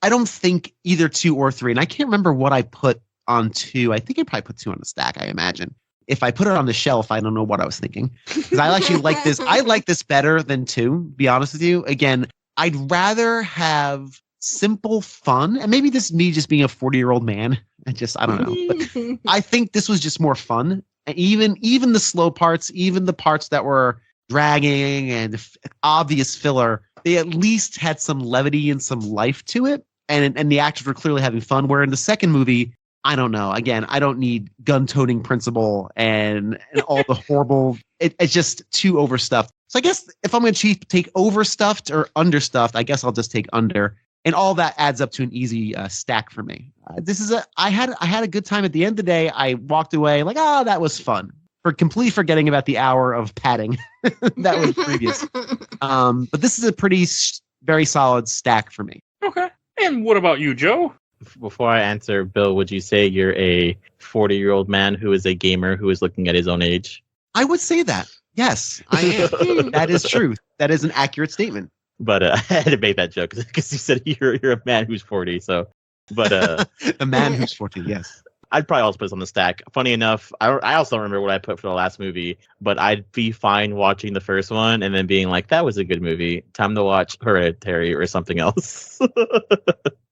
I don't think either 2 or 3, and I can't remember what I put on 2. I think I probably put 2 on the stack. I imagine. If I put it on the shelf, I don't know what I was thinking. Because I actually like this. I like this better than 2. To be honest with you, again, I'd rather have simple fun, and maybe this is me just being a 40-year-old man. I don't know. But I think this was just more fun. And even the slow parts, even the parts that were dragging and obvious filler, they at least had some levity and some life to it. And the actors were clearly having fun. Where in the second movie, I don't know. Again, I don't need gun-toting principal and all the horrible. It's just too overstuffed. So I guess if I'm going to take overstuffed or understuffed, I guess I'll just take under. And all that adds up to an easy stack for me. I had a good time at the end of the day. I walked away like, that was fun. For completely forgetting about the hour of padding that was previous. But this is a very solid stack for me. Okay. And what about you, Joe? Before I answer, Bill, would you say you're a 40-year-old man who is a gamer who is looking at his own age? I would say that. Yes, I am. That is true. That is an accurate statement. But I had to make that joke because you said you're a man who's 40. So, but a man who's 40. Yes. I'd probably also put this on the stack. Funny enough, I also don't remember what I put for the last movie, but I'd be fine watching the first one and then being like, that was a good movie. Time to watch Hereditary or something else.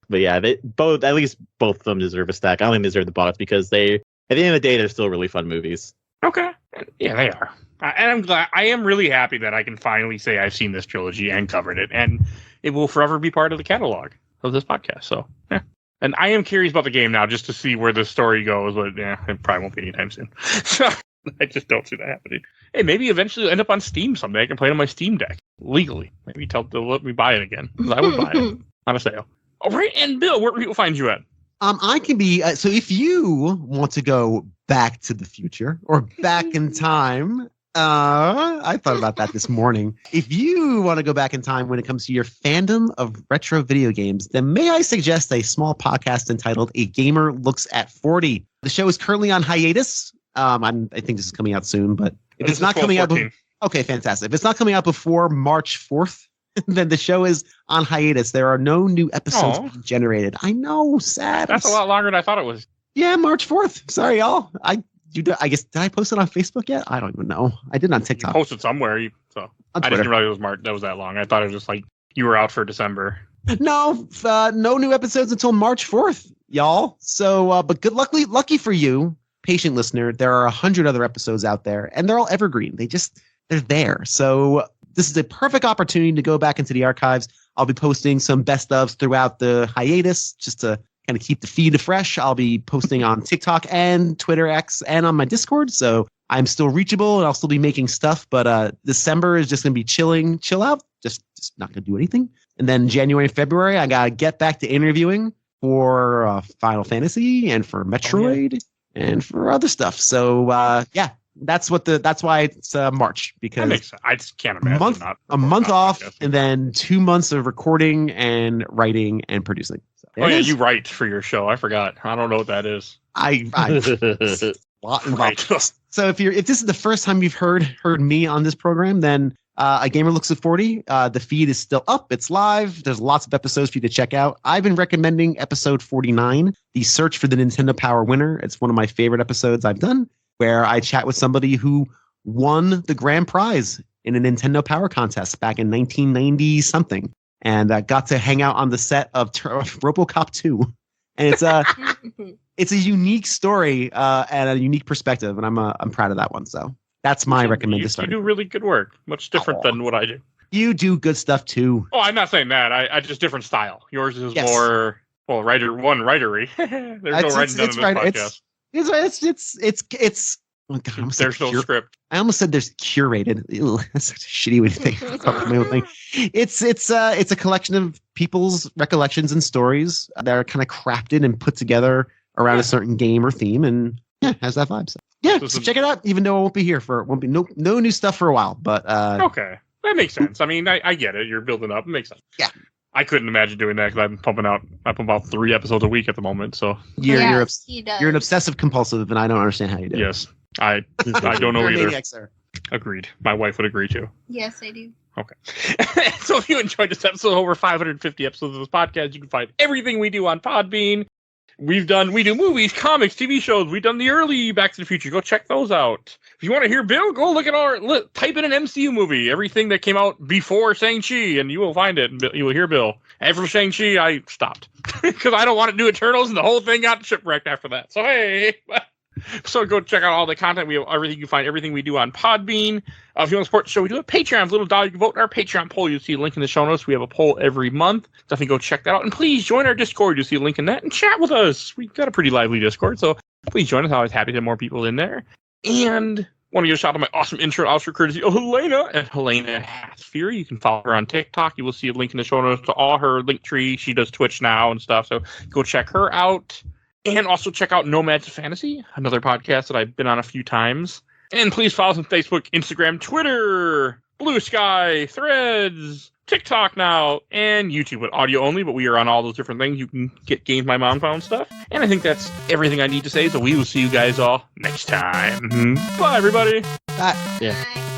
But yeah, at least both of them deserve a stack. I don't think they deserve the box because at the end of the day, they're still really fun movies. Okay. Yeah, they are. And I'm glad. I am really happy that I can finally say I've seen this trilogy and covered it. And it will forever be part of the catalog of this podcast. So, yeah. And I am curious about the game now just to see where the story goes. But yeah, it probably won't be anytime soon. So I just don't see that happening. Hey, maybe eventually it'll end up on Steam someday. I can play it on my Steam Deck legally. Maybe they'll let me buy it again. Because I would buy it on a sale. All right. And Bill, where can people find you at? I can be. So if you want to go back to the future or back in time, I thought about that this morning. If you want to go back in time when it comes to your fandom of retro video games, then may I suggest a small podcast entitled A Gamer Looks at 40. The show is currently on hiatus. I think this is coming out soon, but if it's not coming out, okay, fantastic. If it's not coming out before March 4th, then the show is on hiatus. There are no new episodes being generated. I know, sad. That's a lot longer than I thought it was. Yeah, March 4th. Sorry, y'all. I guess, did I post it on Facebook yet? I don't even know. I did on TikTok. You posted somewhere. I didn't realize it was that long. I thought it was just like you were out for December. No, no new episodes until March 4th, y'all. So, but lucky for you, patient listener, there are 100 other episodes out there, and they're all evergreen. They're there. So this is a perfect opportunity to go back into the archives. I'll be posting some best ofs throughout the hiatus just to kind of keep the feed fresh. I'll be posting on TikTok and Twitter X and on my Discord. So I'm still reachable and I'll still be making stuff. But December is just going to be chill out, just not going to do anything. And then January and February, I got to get back to interviewing for Final Fantasy and for Metroid and for other stuff. So yeah. That's why it's March, because that makes sense. I just can't imagine a month off and then 2 months of recording and writing and producing. So you write for your show. I forgot. I don't know what that is. I lot involved. Right. So if this is the first time you've heard me on this program, then A Gamer Looks at 40. The feed is still up. It's live. There's lots of episodes for you to check out. I've been recommending episode 49, The Search for the Nintendo Power Winner. It's one of my favorite episodes I've done, where I chat with somebody who won the grand prize in a Nintendo Power Contest back in 1990 something, and got to hang out on the set of RoboCop 2. And it's a unique story and a unique perspective, and I'm proud of that one. So that's my recommended start. You do really good work, much different than what I do. You do good stuff too. Oh, I'm not saying that. I just different style. Yours is more Well, writery. There's no writing done in this podcast. It's oh God, I almost There's said no script. I almost said there's curated. Ew, that's such a shitty way to think. My own thing. It's a collection of people's recollections and stories that are kind of crafted and put together around a certain game or theme, and has that vibe. So so check it out. Even though I won't be here won't be no new stuff for a while, but okay, that makes sense. I mean, I get it. You're building up. It makes sense. Yeah. I couldn't imagine doing that because I pump out 3 episodes a week at the moment. So you're an obsessive compulsive, and I don't understand how you do. Yes, I don't know You're a either. maniac, sir. Agreed. My wife would agree too. Yes, I do. Okay. So if you enjoyed this episode, over 550 episodes of this podcast, you can find everything we do on Podbean. We do movies, comics, TV shows. We've done the early Back to the Future. Go check those out. If you want to hear Bill, go look at type in an MCU movie, everything that came out before Shang-Chi, and you will find it. And you will hear Bill. After Shang-Chi, I stopped because I don't want to do Eternals, and the whole thing got shipwrecked after that. So hey. So go check out all the content. We have everything. You can find everything we do on Podbean. If you want to support the show, we do it. Patreon, little dollar. You can vote in our Patreon poll. You'll see a link in the show notes. We have a poll every month. Definitely go check that out. And please join our Discord. You'll see a link in that and chat with us. We've got a pretty lively Discord, so please join us. I'm always happy to have more people in there. And want to give a shout out to my awesome intro, outro courtesy of Helena at Helena Hathfury. You can follow her on TikTok. You will see a link in the show notes to all her link tree. She does Twitch now and stuff, so go check her out. And also check out Nomads of Fantasy, another podcast that I've been on a few times. And please follow us on Facebook, Instagram, Twitter, Blue Sky, Threads, TikTok now, and YouTube with audio only. But we are on all those different things. You can get Games My Mom Found stuff. And I think that's everything I need to say. So we will see you guys all next time. Bye, everybody. Bye. Yeah. Bye.